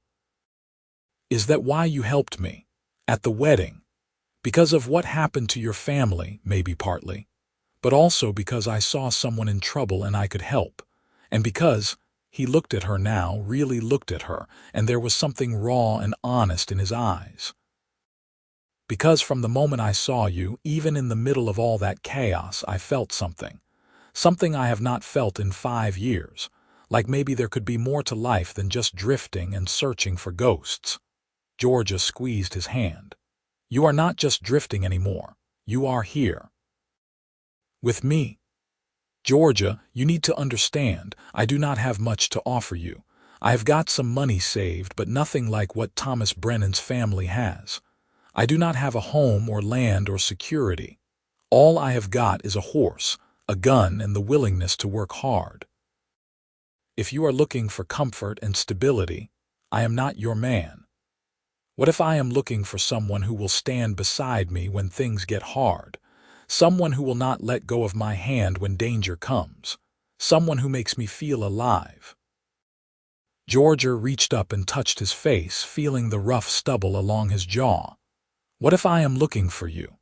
Is that why you helped me? At the wedding? Because of what happened to your family, maybe partly. But also because I saw someone in trouble and I could help. And because, he looked at her now, really looked at her, and there was something raw and honest in his eyes. Because from the moment I saw you, even in the middle of all that chaos, I felt something. Something I have not felt in 5 years. Like maybe there could be more to life than just drifting and searching for ghosts. Georgia squeezed his hand. You are not just drifting anymore. You are here. With me. Georgia, you need to understand, I do not have much to offer you. I have got some money saved, but nothing like what Thomas Brennan's family has. I do not have a home or land or security. All I have got is a horse, a gun, and the willingness to work hard. If you are looking for comfort and stability, I am not your man. What if I am looking for someone who will stand beside me when things get hard? Someone who will not let go of my hand when danger comes. Someone who makes me feel alive. Georgia reached up and touched his face, feeling the rough stubble along his jaw. What if I am looking for you?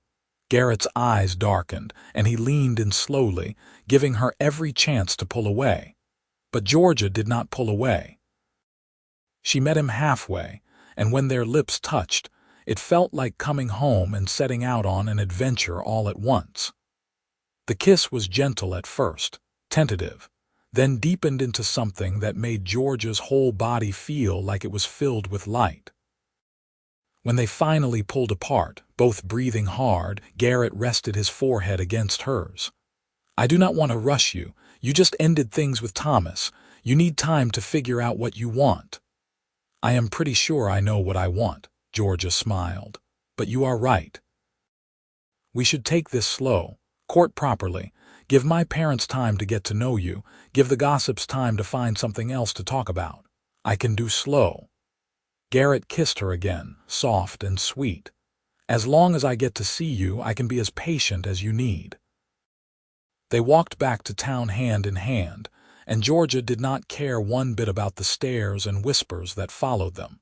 Garrett's eyes darkened, and he leaned in slowly, giving her every chance to pull away. But Georgia did not pull away. She met him halfway, and when their lips touched, it felt like coming home and setting out on an adventure all at once. The kiss was gentle at first, tentative, then deepened into something that made Georgia's whole body feel like it was filled with light. When they finally pulled apart, both breathing hard, Garrett rested his forehead against hers. I do not want to rush you. You just ended things with Thomas. You need time to figure out what you want. I am pretty sure I know what I want, Georgia smiled. But you are right. We should take this slow, court properly, give my parents time to get to know you, give the gossips time to find something else to talk about. I can do slow. Garrett kissed her again, soft and sweet. As long as I get to see you, I can be as patient as you need." They walked back to town hand in hand, and Georgia did not care one bit about the stares and whispers that followed them.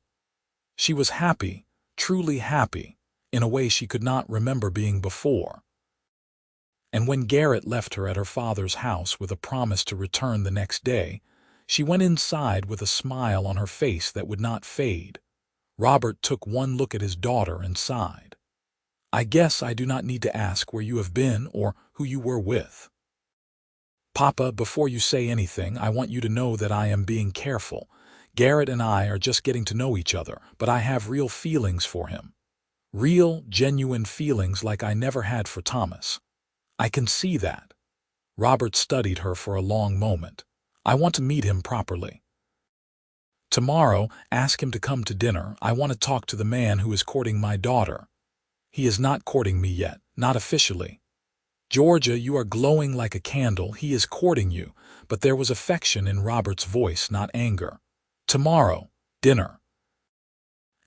She was happy, truly happy, in a way she could not remember being before. And when Garrett left her at her father's house with a promise to return the next day, she went inside with a smile on her face that would not fade. Robert took one look at his daughter and sighed. "I guess I do not need to ask where you have been or who you were with. Papa, before you say anything, I want you to know that I am being careful. Garrett and I are just getting to know each other, but I have real feelings for him. Real, genuine feelings like I never had for Thomas. I can see that." Robert studied her for a long moment. "I want to meet him properly. Tomorrow, ask him to come to dinner. I want to talk to the man who is courting my daughter. He is not courting me yet, not officially. Georgia, you are glowing like a candle. He is courting you," but there was affection in Robert's voice, not anger. "Tomorrow, dinner.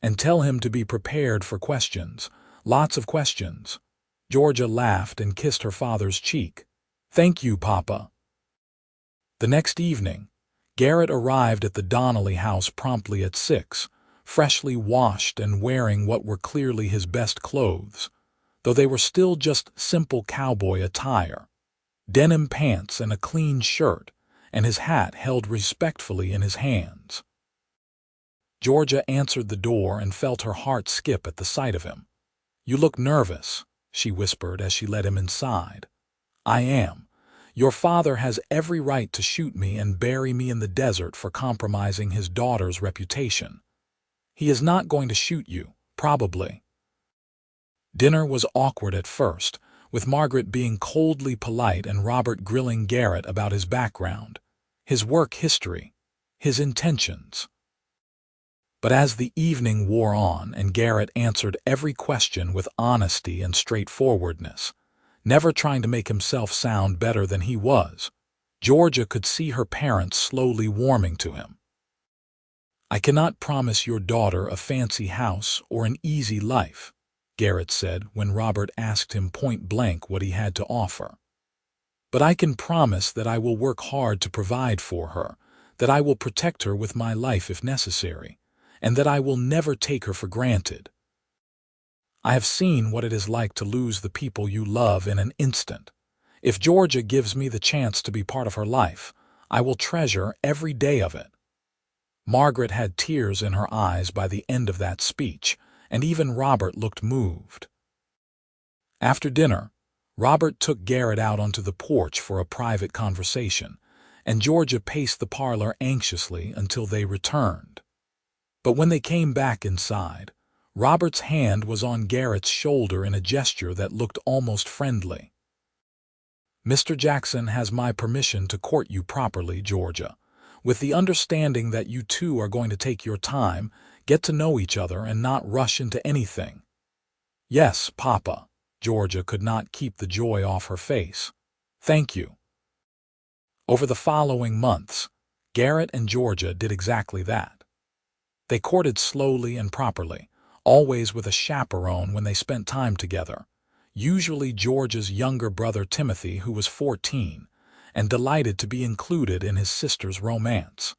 And tell him to be prepared for questions. Lots of questions." Georgia laughed and kissed her father's cheek. "Thank you, Papa." The next evening, Garrett arrived at the Donnelly house promptly at 6, freshly washed and wearing what were clearly his best clothes, though they were still just simple cowboy attire. Denim pants and a clean shirt, and his hat held respectfully in his hands. Georgia answered the door and felt her heart skip at the sight of him. "You look nervous," she whispered as she led him inside. "I am. Your father has every right to shoot me and bury me in the desert for compromising his daughter's reputation. He is not going to shoot you, probably." Dinner was awkward at first, with Margaret being coldly polite and Robert grilling Garrett about his background, his work history, his intentions. But as the evening wore on and Garrett answered every question with honesty and straightforwardness, never trying to make himself sound better than he was, Georgia could see her parents slowly warming to him. "I cannot promise your daughter a fancy house or an easy life," Garrett said when Robert asked him point-blank what he had to offer. "But I can promise that I will work hard to provide for her, that I will protect her with my life if necessary, and that I will never take her for granted. I have seen what it is like to lose the people you love in an instant. If Georgia gives me the chance to be part of her life, I will treasure every day of it." Margaret had tears in her eyes by the end of that speech, and even Robert looked moved. After dinner, Robert took Garrett out onto the porch for a private conversation, and Georgia paced the parlor anxiously until they returned. But when they came back inside, Robert's hand was on Garrett's shoulder in a gesture that looked almost friendly. "Mr. Jackson has my permission to court you properly, Georgia, with the understanding that you two are going to take your time, get to know each other, and not rush into anything." "Yes, Papa." Georgia could not keep the joy off her face. "Thank you." Over the following months, Garrett and Georgia did exactly that. They courted slowly and properly, always with a chaperone when they spent time together, usually Georgia's younger brother Timothy, who was 14, and delighted to be included in his sister's romance.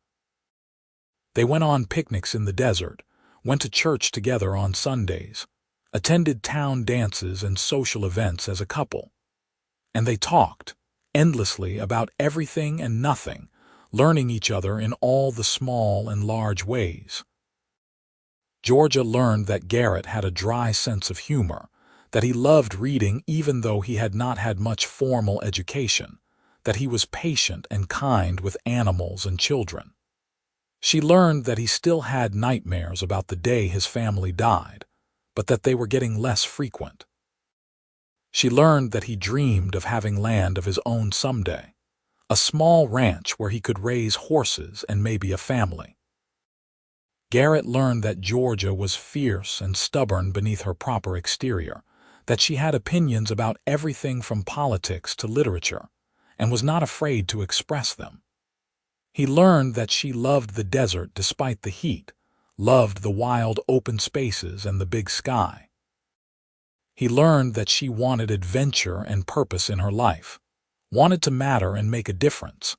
They went on picnics in the desert, went to church together on Sundays, attended town dances and social events as a couple. And they talked endlessly about everything and nothing, learning each other in all the small and large ways. Georgia learned that Garrett had a dry sense of humor, that he loved reading even though he had not had much formal education, that he was patient and kind with animals and children. She learned that he still had nightmares about the day his family died, but that they were getting less frequent. She learned that he dreamed of having land of his own someday, a small ranch where he could raise horses and maybe a family. Garrett learned that Georgia was fierce and stubborn beneath her proper exterior, that she had opinions about everything from politics to literature, and was not afraid to express them. He learned that she loved the desert despite the heat, loved the wild open spaces and the big sky. He learned that she wanted adventure and purpose in her life, wanted to matter and make a difference.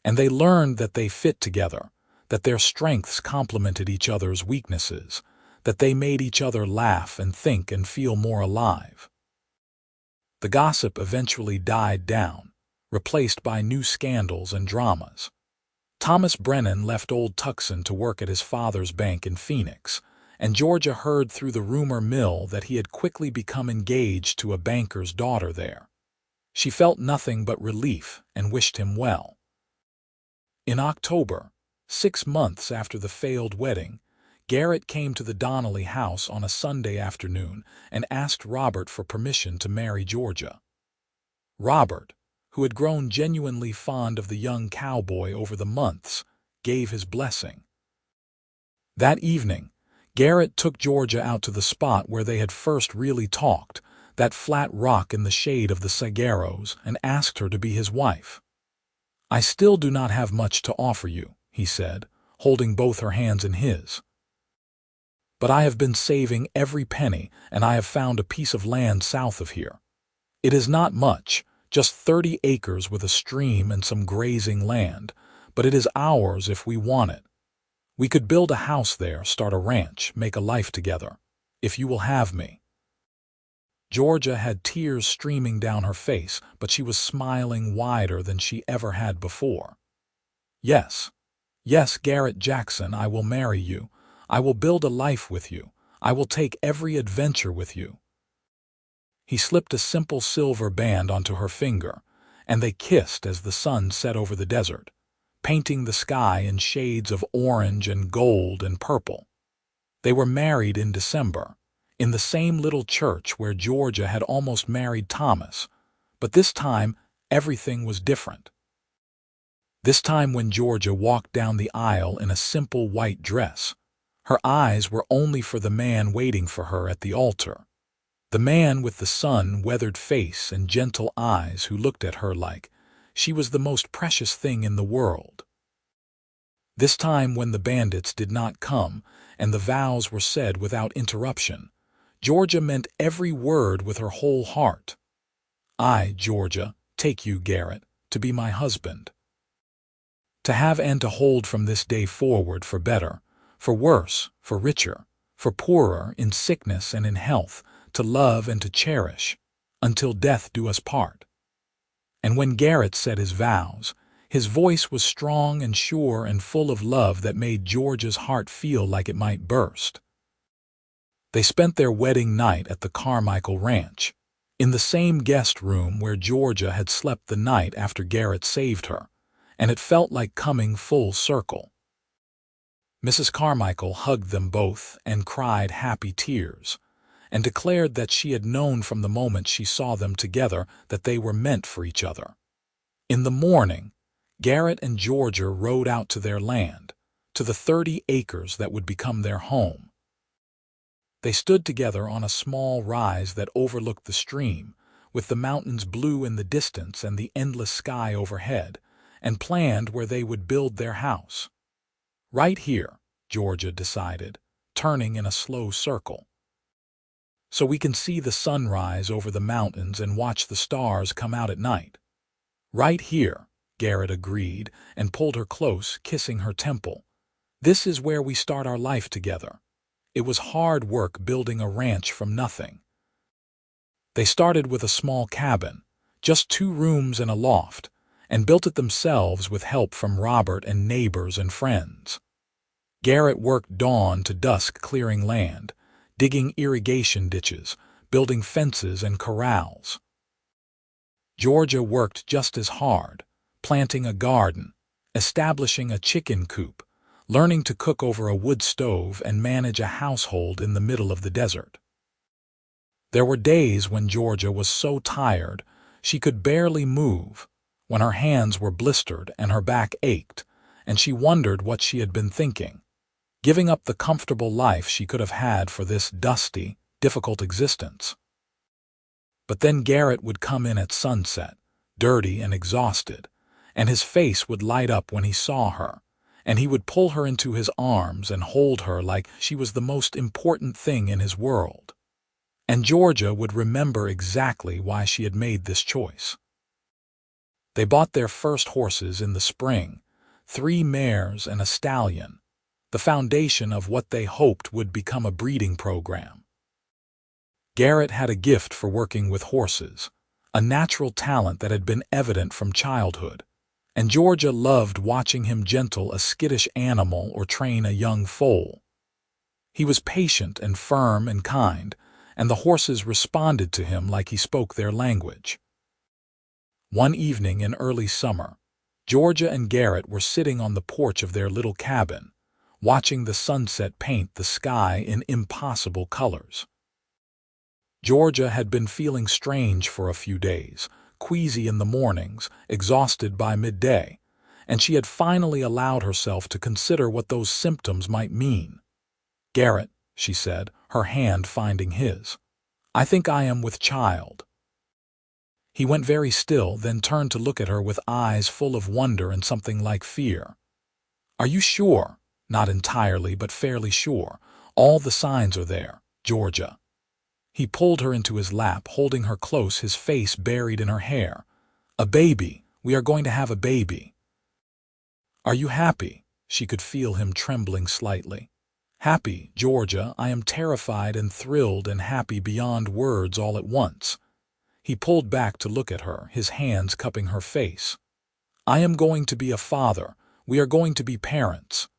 And they learned that they fit together, that their strengths complemented each other's weaknesses, that they made each other laugh and think and feel more alive. The gossip eventually died down, replaced by new scandals and dramas. Thomas Brennan left Old Tucson to work at his father's bank in Phoenix, and Georgia heard through the rumor mill that he had quickly become engaged to a banker's daughter there. She felt nothing but relief and wished him well. In October, 6 months after the failed wedding, Garrett came to the Donnelly house on a Sunday afternoon and asked Robert for permission to marry Georgia. Robert, who had grown genuinely fond of the young cowboy over the months, gave his blessing. That evening, Garrett took Georgia out to the spot where they had first really talked, that flat rock in the shade of the saguaros, and asked her to be his wife. "I still do not have much to offer you," he said, holding both her hands in his. "But I have been saving every penny, and I have found a piece of land south of here. It is not much, just 30 acres with a stream and some grazing land, but it is ours if we want it. We could build a house there, start a ranch, make a life together, if you will have me." Georgia had tears streaming down her face, but she was smiling wider than she ever had before. "Yes, yes, Garrett Jackson, I will marry you. I will build a life with you. I will take every adventure with you." He slipped a simple silver band onto her finger, and they kissed as the sun set over the desert, painting the sky in shades of orange and gold and purple. They were married in December, in the same little church where Georgia had almost married Thomas, but this time everything was different. This time when Georgia walked down the aisle in a simple white dress, her eyes were only for the man waiting for her at the altar, the man with the sun-weathered face and gentle eyes who looked at her like she was the most precious thing in the world. This time when the bandits did not come and the vows were said without interruption, Georgia meant every word with her whole heart. "I, Georgia, take you, Garrett, to be my husband. To have and to hold from this day forward for better, for worse, for richer, for poorer, in sickness and in health, to love and to cherish, until death do us part." And when Garrett said his vows, his voice was strong and sure and full of love that made Georgia's heart feel like it might burst. They spent their wedding night at the Carmichael Ranch, in the same guest room where Georgia had slept the night after Garrett saved her, and it felt like coming full circle. Mrs. Carmichael hugged them both and cried happy tears, and declared that she had known from the moment she saw them together that they were meant for each other. In the morning, Garrett and Georgia rode out to their land, to the 30 acres that would become their home. They stood together on a small rise that overlooked the stream, with the mountains blue in the distance and the endless sky overhead, and planned where they would build their house. "Right here," Georgia decided, turning in a slow circle, "so we can see the sunrise over the mountains and watch the stars come out at night." "Right here," Garrett agreed and pulled her close, kissing her temple. "This is where we start our life together. It was hard work building a ranch from nothing." They started with a small cabin, just 2 rooms and a loft, and built it themselves with help from Robert and neighbors and friends. Garrett worked dawn to dusk clearing land, digging irrigation ditches, building fences and corrals. Georgia worked just as hard, planting a garden, establishing a chicken coop, learning to cook over a wood stove and manage a household in the middle of the desert. There were days when Georgia was so tired she could barely move, when her hands were blistered and her back ached, and she wondered what she had been thinking, giving up the comfortable life she could have had for this dusty, difficult existence. But then Garrett would come in at sunset, dirty and exhausted, and his face would light up when he saw her, and he would pull her into his arms and hold her like she was the most important thing in his world. And Georgia would remember exactly why she had made this choice. They bought their first horses in the spring, 3 mares and a stallion, the foundation of what they hoped would become a breeding program. Garrett had a gift for working with horses, a natural talent that had been evident from childhood, and Georgia loved watching him gentle a skittish animal or train a young foal. He was patient and firm and kind, and the horses responded to him like he spoke their language. One evening in early summer, Georgia and Garrett were sitting on the porch of their little cabin, watching the sunset paint the sky in impossible colors. Georgia had been feeling strange for a few days, queasy in the mornings, exhausted by midday, and she had finally allowed herself to consider what those symptoms might mean. "Garrett," she said, her hand finding his, "I think I am with child." He went very still, then turned to look at her with eyes full of wonder and something like fear. "Are you sure?" "Not entirely, but fairly sure. All the signs are there, Georgia." He pulled her into his lap, holding her close, his face buried in her hair. "A baby. We are going to have a baby." "Are you happy?" She could feel him trembling slightly. "Happy, Georgia. I am terrified and thrilled and happy beyond words all at once." He pulled back to look at her, his hands cupping her face. "I am going to be a father. We are going to be parents."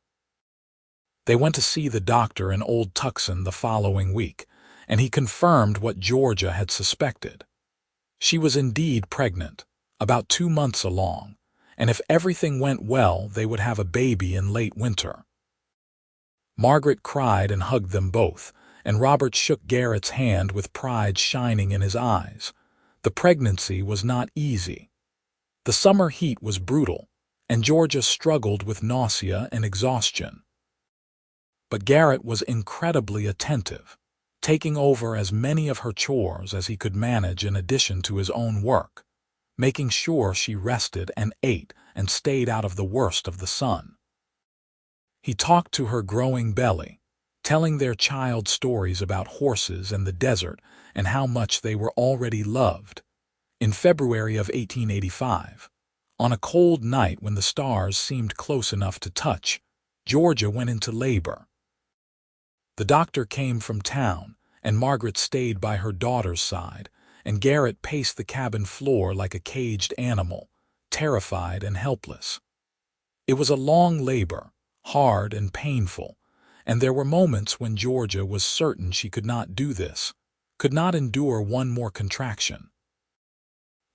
They went to see the doctor in Old Tucson the following week, and he confirmed what Georgia had suspected. She was indeed pregnant, about 2 months along, and if everything went well, they would have a baby in late winter. Margaret cried and hugged them both, and Robert shook Garrett's hand with pride shining in his eyes. The pregnancy was not easy. The summer heat was brutal, and Georgia struggled with nausea and exhaustion. But Garrett was incredibly attentive, taking over as many of her chores as he could manage in addition to his own work, making sure she rested and ate and stayed out of the worst of the sun. He talked to her growing belly, telling their child stories about horses and the desert and how much they were already loved. In February of 1885, on a cold night when the stars seemed close enough to touch, Georgia went into labor. The doctor came from town, and Margaret stayed by her daughter's side, and Garrett paced the cabin floor like a caged animal, terrified and helpless. It was a long labor, hard and painful, and there were moments when Georgia was certain she could not do this, could not endure one more contraction.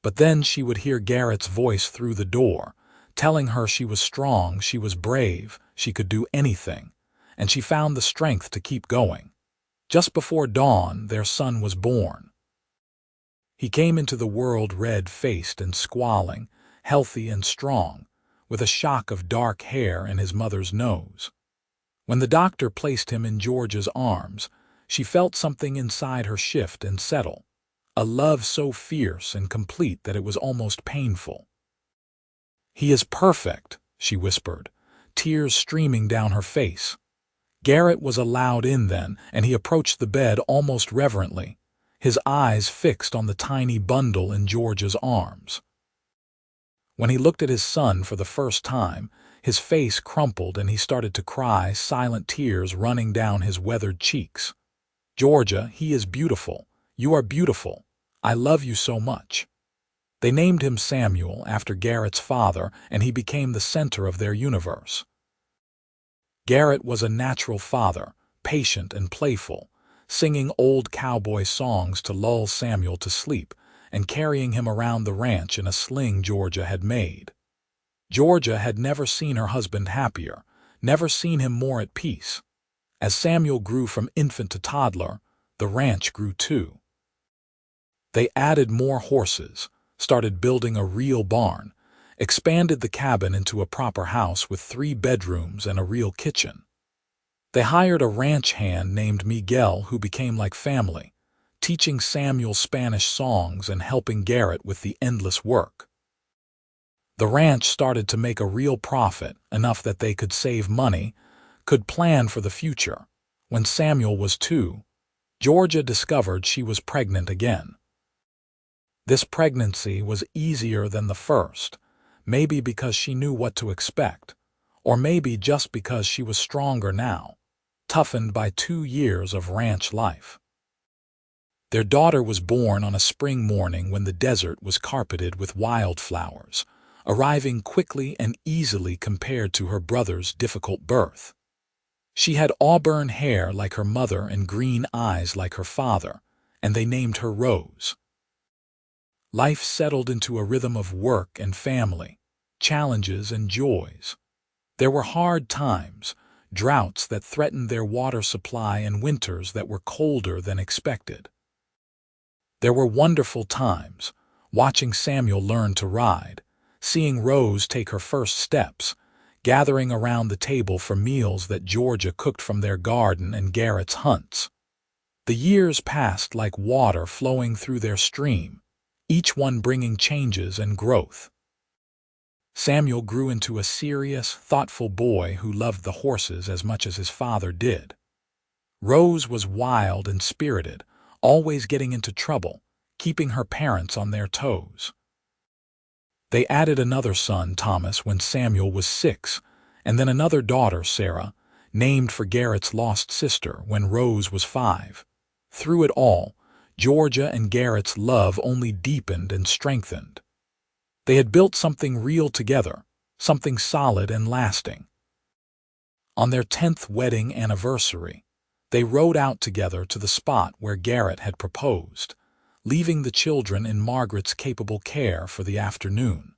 But then she would hear Garrett's voice through the door, telling her she was strong, she was brave, she could do anything, and she found the strength to keep going. Just before dawn, their son was born. He came into the world red-faced and squalling, healthy and strong, with a shock of dark hair in his mother's nose. When the doctor placed him in Georgia's arms, she felt something inside her shift and settle, a love so fierce and complete that it was almost painful. "He is perfect," she whispered, tears streaming down her face. Garrett was allowed in then, and he approached the bed almost reverently, his eyes fixed on the tiny bundle in Georgia's arms. When he looked at his son for the first time, his face crumpled and he started to cry, silent tears running down his weathered cheeks. "Georgia, he is beautiful. You are beautiful. I love you so much." They named him Samuel after Garrett's father, and he became the center of their universe. Garrett was a natural father, patient and playful, singing old cowboy songs to lull Samuel to sleep and carrying him around the ranch in a sling Georgia had made. Georgia had never seen her husband happier, never seen him more at peace. As Samuel grew from infant to toddler, the ranch grew too. They added more horses, started building a real barn, expanded the cabin into a proper house with 3 bedrooms and a real kitchen. They hired a ranch hand named Miguel who became like family, teaching Samuel Spanish songs and helping Garrett with the endless work. The ranch started to make a real profit, enough that they could save money, could plan for the future. When Samuel was 2, Georgia discovered she was pregnant again. This pregnancy was easier than the first, maybe because she knew what to expect, or maybe just because she was stronger now, toughened by 2 years of ranch life. Their daughter was born on a spring morning when the desert was carpeted with wildflowers, arriving quickly and easily compared to her brother's difficult birth. She had auburn hair like her mother and green eyes like her father, and they named her Rose. Life settled into a rhythm of work and family, challenges and joys. There were hard times, droughts that threatened their water supply and winters that were colder than expected. There were wonderful times, watching Samuel learn to ride, seeing Rose take her first steps, gathering around the table for meals that Georgia cooked from their garden and Garrett's hunts. The years passed like water flowing through their stream, each one bringing changes and growth. Samuel grew into a serious, thoughtful boy who loved the horses as much as his father did. Rose was wild and spirited, always getting into trouble, keeping her parents on their toes. They added another son, Thomas, when Samuel was 6, and then another daughter, Sarah, named for Garrett's lost sister, when Rose was 5. Through it all, Georgia and Garrett's love only deepened and strengthened. They had built something real together, something solid and lasting. On their 10th wedding anniversary, they rode out together to the spot where Garrett had proposed, leaving the children in Margaret's capable care for the afternoon.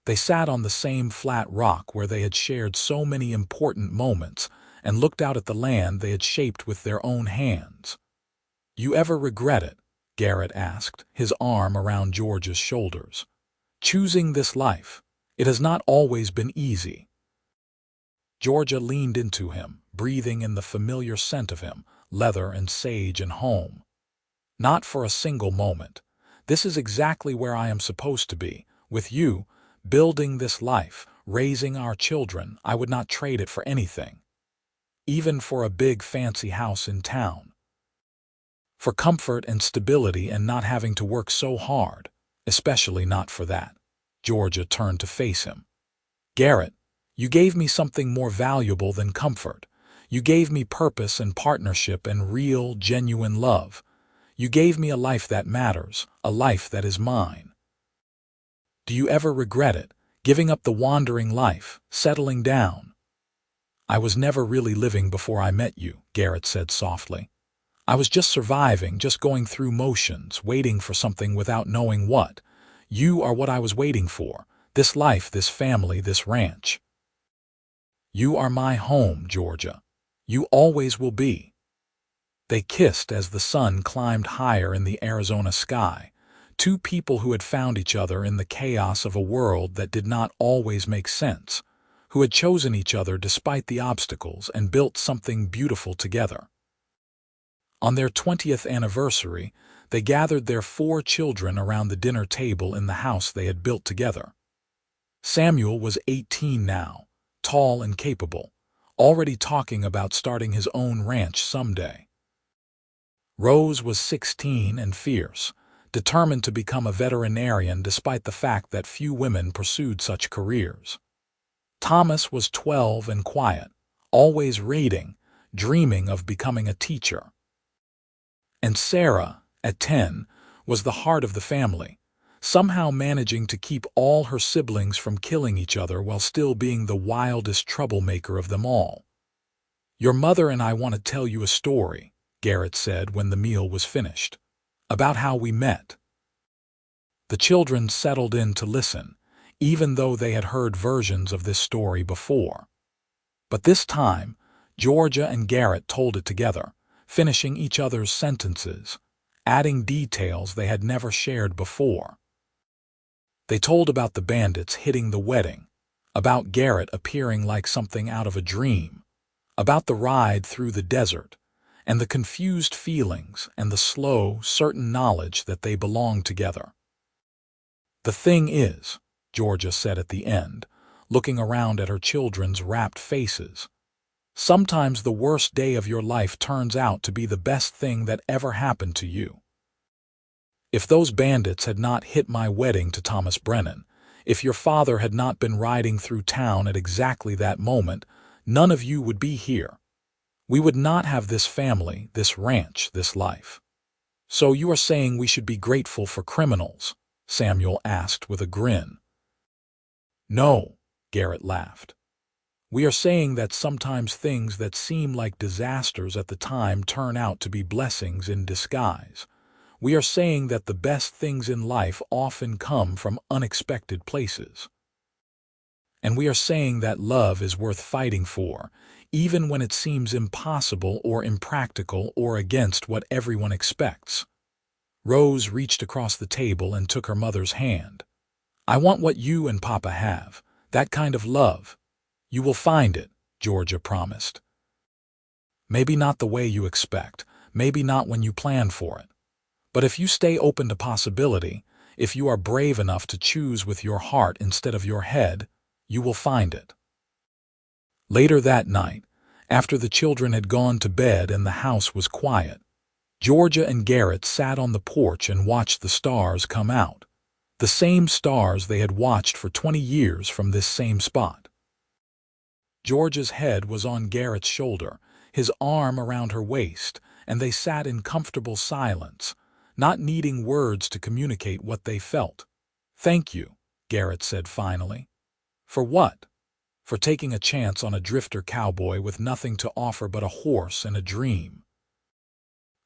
They sat on the same flat rock where they had shared so many important moments and looked out at the land they had shaped with their own hands. "You ever regret it?" Garrett asked, his arm around Georgia's shoulders. "Choosing this life, it has not always been easy." Georgia leaned into him, breathing in the familiar scent of him, leather and sage and home. "Not for a single moment. This is exactly where I am supposed to be, with you, building this life, raising our children. I would not trade it for anything. Even for a big fancy house in town. For comfort and stability and not having to work so hard, especially not for that." Georgia turned to face him. "Garrett, you gave me something more valuable than comfort. You gave me purpose and partnership and real, genuine love. You gave me a life that matters, a life that is mine. Do you ever regret it, giving up the wandering life, settling down?" "I was never really living before I met you," Garrett said softly. "I was just surviving, just going through motions, waiting for something without knowing what. You are what I was waiting for, this life, this family, this ranch. You are my home, Georgia. You always will be." They kissed as the sun climbed higher in the Arizona sky, two people who had found each other in the chaos of a world that did not always make sense, who had chosen each other despite the obstacles and built something beautiful together. On their 20th anniversary, they gathered their 4 children around the dinner table in the house they had built together. Samuel was 18 now, tall and capable, already talking about starting his own ranch someday. Rose was 16 and fierce, determined to become a veterinarian despite the fact that few women pursued such careers. Thomas was 12 and quiet, always reading, dreaming of becoming a teacher. And Sarah, at 10, was the heart of the family, somehow managing to keep all her siblings from killing each other while still being the wildest troublemaker of them all. "Your mother and I want to tell you a story," Garrett said when the meal was finished, "about how we met." The children settled in to listen, even though they had heard versions of this story before. But this time, Georgia and Garrett told it together, finishing each other's sentences, adding details they had never shared before. They told about the bandits hitting the wedding, about Garrett appearing like something out of a dream, about the ride through the desert, and the confused feelings and the slow, certain knowledge that they belonged together. "The thing is," Georgia said at the end, looking around at her children's rapt faces, Sometimes the worst day of your life turns out to be the best thing that ever happened to you. If those bandits had not hit my wedding to Thomas Brennan, if your father had not been riding through town at exactly that moment, none of you would be here. We would not have this family, this ranch, this life. So you are saying we should be grateful for criminals? Samuel asked with a grin. No, Garrett laughed. We are saying that sometimes things that seem like disasters at the time turn out to be blessings in disguise. We are saying that the best things in life often come from unexpected places. And we are saying that love is worth fighting for, even when it seems impossible or impractical or against what everyone expects. Rose reached across the table and took her mother's hand. I want what you and Papa have, that kind of love. You will find it, Georgia promised. Maybe not the way you expect, maybe not when you plan for it. But if you stay open to possibility, if you are brave enough to choose with your heart instead of your head, you will find it. Later that night, after the children had gone to bed and the house was quiet, Georgia and Garrett sat on the porch and watched the stars come out, the same stars they had watched for 20 years from this same spot. Georgia's head was on Garrett's shoulder, his arm around her waist, and they sat in comfortable silence, not needing words to communicate what they felt. Thank you, Garrett said finally. For what? For taking a chance on a drifter cowboy with nothing to offer but a horse and a dream.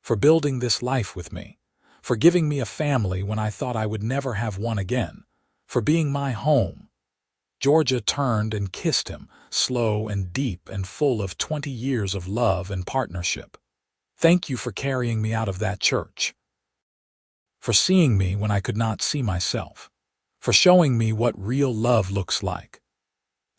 For building this life with me. For giving me a family when I thought I would never have one again. For being my home. Georgia turned and kissed him, slow and deep and full of 20 years of love and partnership. Thank you for carrying me out of that church. For seeing me when I could not see myself. For showing me what real love looks like.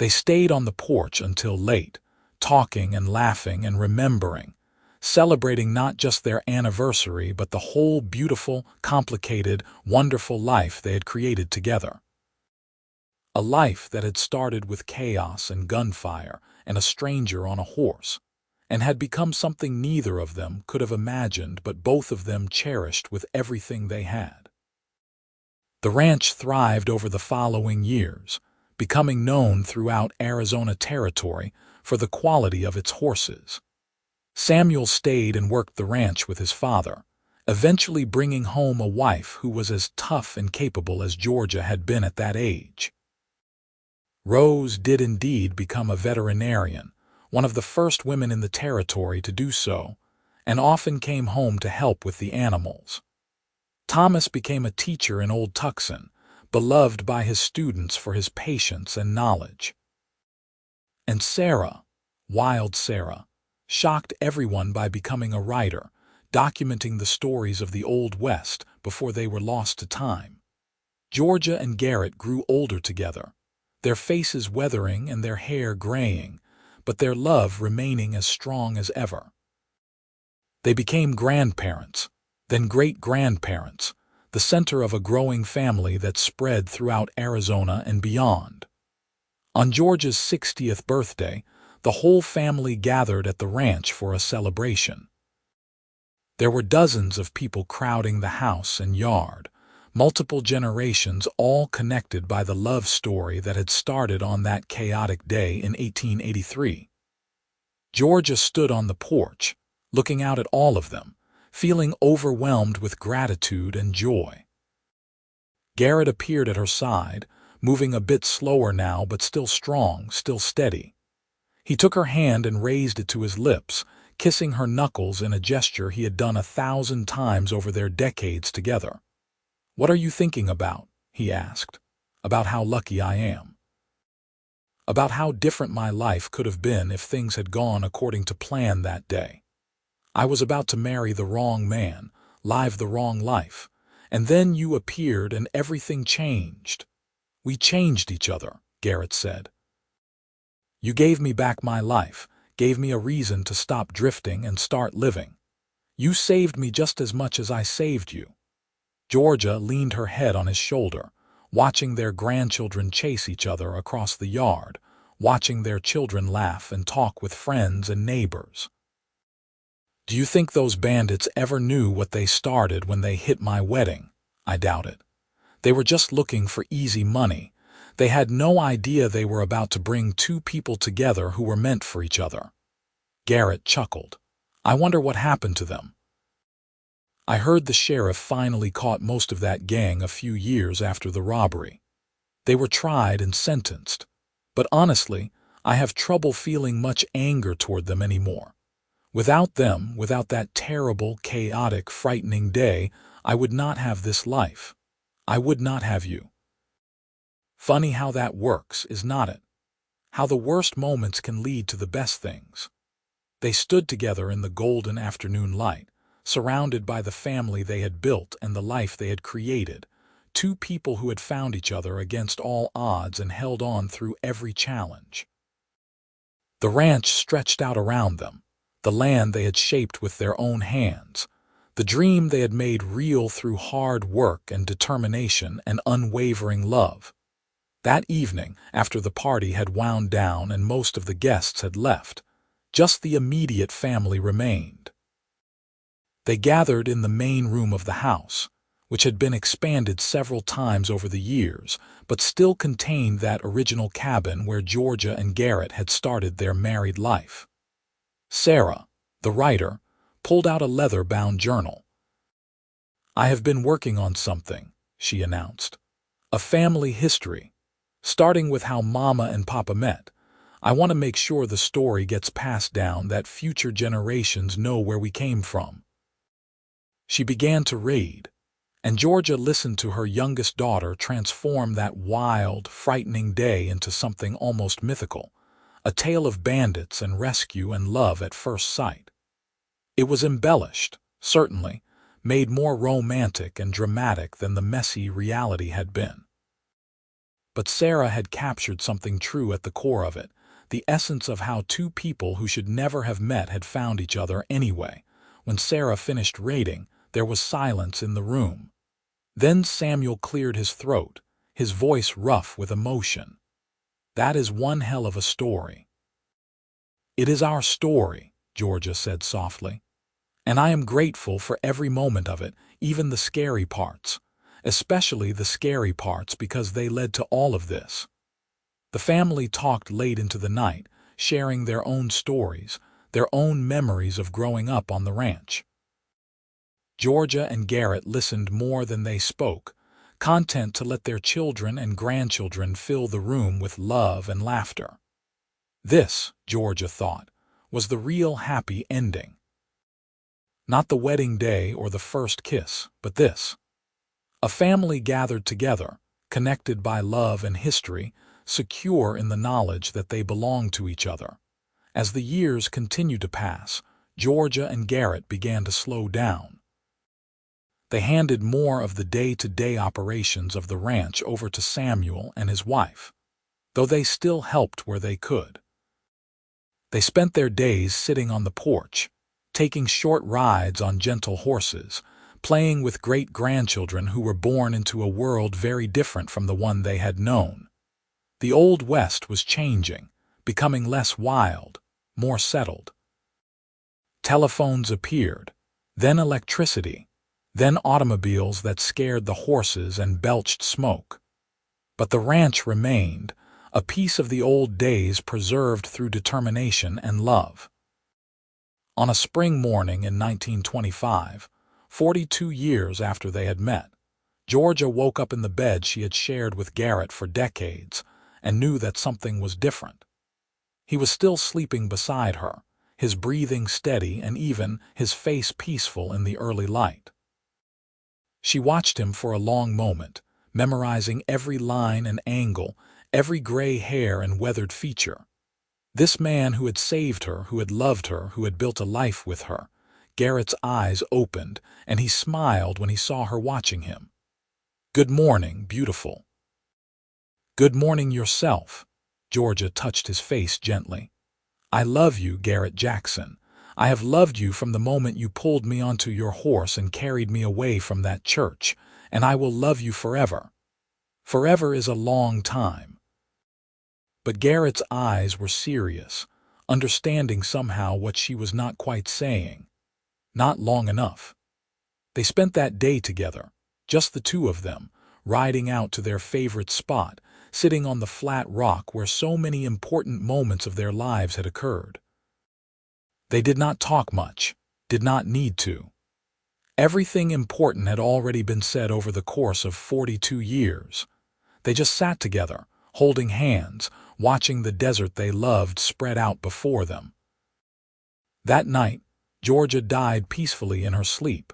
They stayed on the porch until late, talking and laughing and remembering, celebrating not just their anniversary but the whole beautiful, complicated, wonderful life they had created together. A life that had started with chaos and gunfire and a stranger on a horse, and had become something neither of them could have imagined but both of them cherished with everything they had. The ranch thrived over the following years, becoming known throughout Arizona territory for the quality of its horses. Samuel stayed and worked the ranch with his father, eventually bringing home a wife who was as tough and capable as Georgia had been at that age. Rose did indeed become a veterinarian, one of the first women in the territory to do so, and often came home to help with the animals. Thomas became a teacher in Old Tucson, beloved by his students for his patience and knowledge. And Sarah, Wild Sarah, shocked everyone by becoming a writer, documenting the stories of the Old West before they were lost to time. Georgia and Garrett grew older together, their faces weathering and their hair graying, but their love remaining as strong as ever. They became grandparents, then great-grandparents, the center of a growing family that spread throughout Arizona and beyond. On Georgia's 60th birthday, the whole family gathered at the ranch for a celebration. There were dozens of people crowding the house and yard, multiple generations all connected by the love story that had started on that chaotic day in 1883. Georgia stood on the porch, looking out at all of them, feeling overwhelmed with gratitude and joy. Garrett appeared at her side, moving a bit slower now but still strong, still steady. He took her hand and raised it to his lips, kissing her knuckles in a gesture he had done 1,000 times over their decades together. "What are you thinking about?" he asked. "About how lucky I am. About how different my life could have been if things had gone according to plan that day. I was about to marry the wrong man, live the wrong life, and then you appeared and everything changed. We changed each other," Garrett said. "You gave me back my life, gave me a reason to stop drifting and start living. You saved me just as much as I saved you." Georgia leaned her head on his shoulder, watching their grandchildren chase each other across the yard, watching their children laugh and talk with friends and neighbors. Do you think those bandits ever knew what they started when they hit my wedding? I doubt it. They were just looking for easy money. They had no idea they were about to bring two people together who were meant for each other. Garrett chuckled. I wonder what happened to them. I heard the sheriff finally caught most of that gang a few years after the robbery. They were tried and sentenced. But honestly, I have trouble feeling much anger toward them anymore. Without them, without that terrible, chaotic, frightening day, I would not have this life. I would not have you. Funny how that works, is not it? How the worst moments can lead to the best things. They stood together in the golden afternoon light, surrounded by the family they had built and the life they had created, two people who had found each other against all odds and held on through every challenge. The ranch stretched out around them, the land they had shaped with their own hands, the dream they had made real through hard work and determination and unwavering love. That evening, after the party had wound down and most of the guests had left, just the immediate family remained. They gathered in the main room of the house, which had been expanded several times over the years, but still contained that original cabin where Georgia and Garrett had started their married life. Sarah, the writer, pulled out a leather-bound journal. I have been working on something, she announced. A family history, starting with how Mama and Papa met. I want to make sure the story gets passed down, that future generations know where we came from. She began to read, and Georgia listened to her youngest daughter transform that wild, frightening day into something almost mythical, a tale of bandits and rescue and love at first sight. It was embellished, certainly, made more romantic and dramatic than the messy reality had been. But Sarah had captured something true at the core of it, the essence of how two people who should never have met had found each other anyway. When Sarah finished reading, there was silence in the room. Then Samuel cleared his throat, his voice rough with emotion. That is one hell of a story. It is our story, Georgia said softly. And I am grateful for every moment of it, even the scary parts. Especially the scary parts because they led to all of this. The family talked late into the night, sharing their own stories, their own memories of growing up on the ranch. Georgia and Garrett listened more than they spoke, content to let their children and grandchildren fill the room with love and laughter. This, Georgia thought, was the real happy ending. Not the wedding day or the first kiss, but this. A family gathered together, connected by love and history, secure in the knowledge that they belonged to each other. As the years continued to pass, Georgia and Garrett began to slow down. They handed more of the day-to-day operations of the ranch over to Samuel and his wife, though they still helped where they could. They spent their days sitting on the porch, taking short rides on gentle horses, playing with great-grandchildren who were born into a world very different from the one they had known. The Old West was changing, becoming less wild, more settled. Telephones appeared, then electricity, then automobiles that scared the horses and belched smoke. But the ranch remained, a piece of the old days preserved through determination and love. On a spring morning in 1925, 42 years after they had met, Georgia woke up in the bed she had shared with Garrett for decades and knew that something was different. He was still sleeping beside her, his breathing steady and even his face peaceful in the early light. She watched him for a long moment, memorizing every line and angle, every gray hair and weathered feature. This man who had saved her, who had loved her, who had built a life with her. Garrett's eyes opened, and he smiled when he saw her watching him. "Good morning, beautiful." "Good morning yourself." Georgia touched his face gently. "I love you, Garrett Jackson. I have loved you from the moment you pulled me onto your horse and carried me away from that church, and I will love you forever. Forever is a long time." But Garrett's eyes were serious, understanding somehow what she was not quite saying. Not long enough. They spent that day together, just the two of them, riding out to their favorite spot, sitting on the flat rock where so many important moments of their lives had occurred. They did not talk much, did not need to. Everything important had already been said over the course of 42 years. They just sat together, holding hands, watching the desert they loved spread out before them. That night, Georgia died peacefully in her sleep,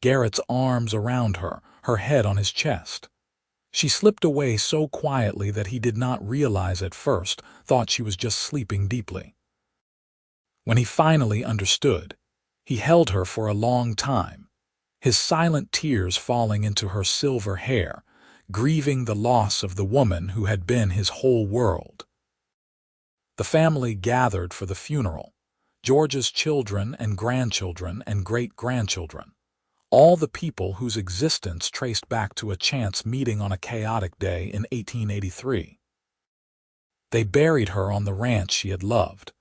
Garrett's arms around her, her head on his chest. She slipped away so quietly that he did not realize at first, thought she was just sleeping deeply. When he finally understood, he held her for a long time, his silent tears falling into her silver hair, grieving the loss of the woman who had been his whole world. The family gathered for the funeral, Georgia's children and grandchildren and great-grandchildren, all the people whose existence traced back to a chance meeting on a chaotic day in 1883. They buried her on the ranch she had loved,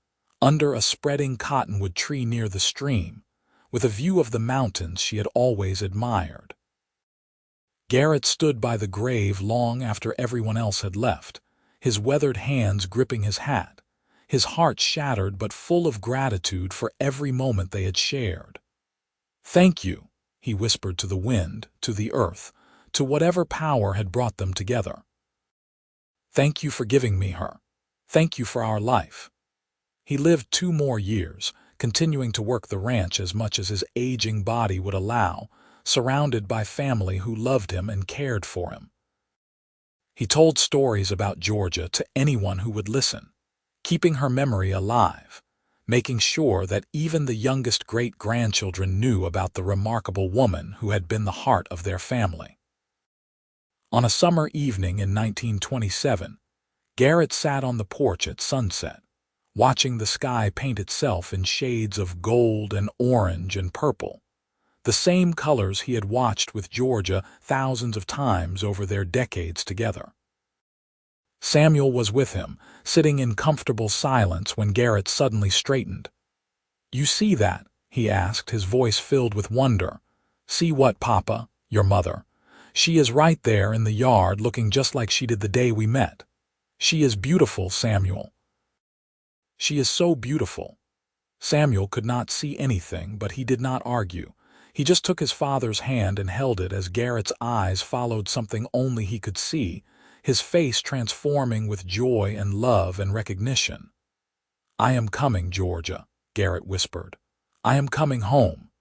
under a spreading cottonwood tree near the stream, with a view of the mountains she had always admired. Garrett stood by the grave long after everyone else had left, his weathered hands gripping his hat, his heart shattered but full of gratitude for every moment they had shared. "Thank you," he whispered to the wind, to the earth, to whatever power had brought them together. "Thank you for giving me her. Thank you for our life." He lived 2 more years, continuing to work the ranch as much as his aging body would allow, surrounded by family who loved him and cared for him. He told stories about Georgia to anyone who would listen, keeping her memory alive, making sure that even the youngest great-grandchildren knew about the remarkable woman who had been the heart of their family. On a summer evening in 1927, Garrett sat on the porch at sunset, watching the sky paint itself in shades of gold and orange and purple, the same colors he had watched with Georgia thousands of times over their decades together. Samuel was with him, sitting in comfortable silence when Garrett suddenly straightened. "You see that?" he asked, his voice filled with wonder. "See what, Papa? Your mother. She is right there in the yard looking just like she did the day we met. She is beautiful, Samuel. She is so beautiful." Samuel could not see anything, but he did not argue. He just took his father's hand and held it as Garrett's eyes followed something only he could see, his face transforming with joy and love and recognition. "I am coming, Georgia," Garrett whispered. "I am coming home."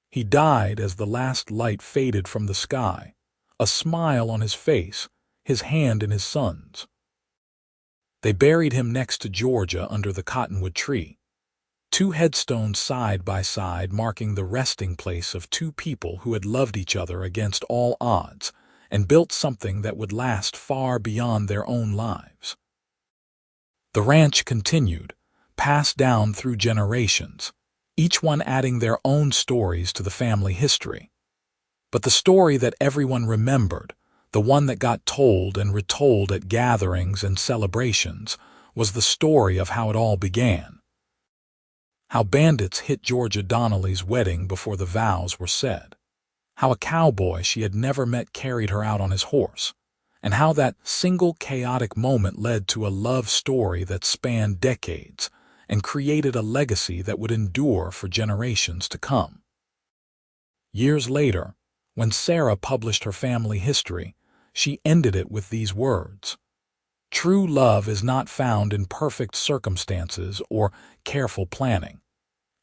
He died as the last light faded from the sky, a smile on his face, his hand in his son's. They buried him next to Georgia under the cottonwood tree, 2 headstones side by side marking the resting place of 2 people who had loved each other against all odds and built something that would last far beyond their own lives. The ranch continued, passed down through generations, each one adding their own stories to the family history. But the story that everyone remembered, the one that got told and retold at gatherings and celebrations, was the story of how it all began. How bandits hit Georgia Donnelly's wedding before the vows were said. How a cowboy she had never met carried her out on his horse. And how that single chaotic moment led to a love story that spanned decades and created a legacy that would endure for generations to come. Years later, when Sarah published her family history, she ended it with these words: "True love is not found in perfect circumstances or careful planning.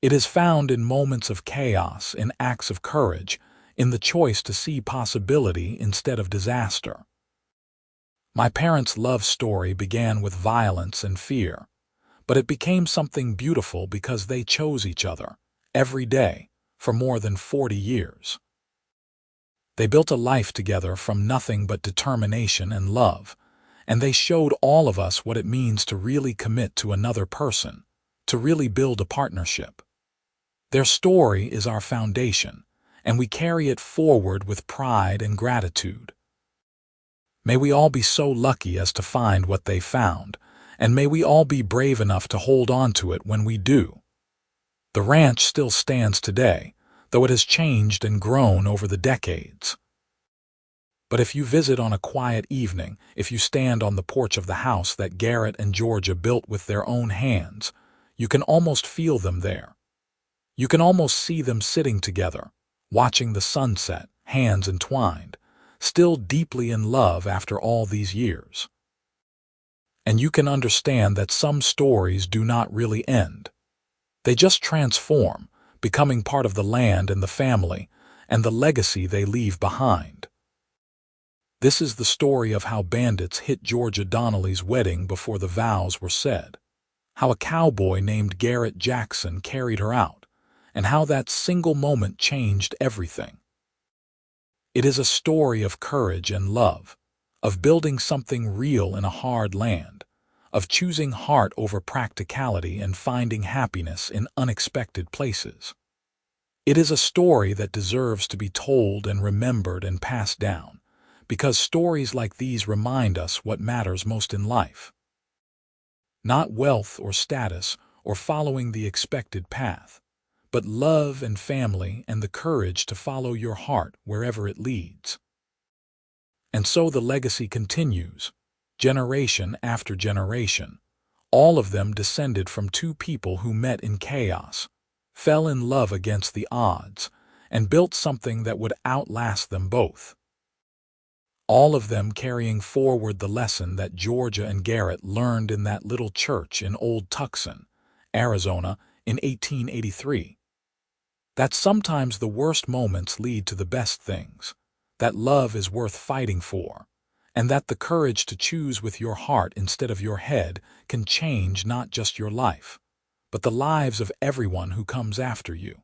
It is found in moments of chaos, in acts of courage, in the choice to see possibility instead of disaster." My parents' love story began with violence and fear, but it became something beautiful because they chose each other, every day, for more than 40 years. They built a life together from nothing but determination and love, and they showed all of us what it means to really commit to another person, to really build a partnership. Their story is our foundation, and we carry it forward with pride and gratitude. May we all be so lucky as to find what they found, and may we all be brave enough to hold on to it when we do. The ranch still stands today, though it has changed and grown over the decades. But if you visit on a quiet evening, if you stand on the porch of the house that Garrett and Georgia built with their own hands, you can almost feel them there. You can almost see them sitting together, watching the sunset, hands entwined, still deeply in love after all these years. And you can understand that some stories do not really end. They just transform, becoming part of the land and the family, and the legacy they leave behind. This is the story of how bandits hit Georgia Donnelly's wedding before the vows were said, how a cowboy named Garrett Jackson carried her out, and how that single moment changed everything. It is a story of courage and love, of building something real in a hard land, of choosing heart over practicality and finding happiness in unexpected places. It is a story that deserves to be told and remembered and passed down, because stories like these remind us what matters most in life. Not wealth or status or following the expected path, but love and family and the courage to follow your heart wherever it leads. And so the legacy continues, generation after generation, all of them descended from two people who met in chaos, fell in love against the odds, and built something that would outlast them both. All of them carrying forward the lesson that Georgia and Garrett learned in that little church in Old Tucson, Arizona, in 1883. That sometimes the worst moments lead to the best things, that love is worth fighting for, and that the courage to choose with your heart instead of your head can change not just your life, but the lives of everyone who comes after you.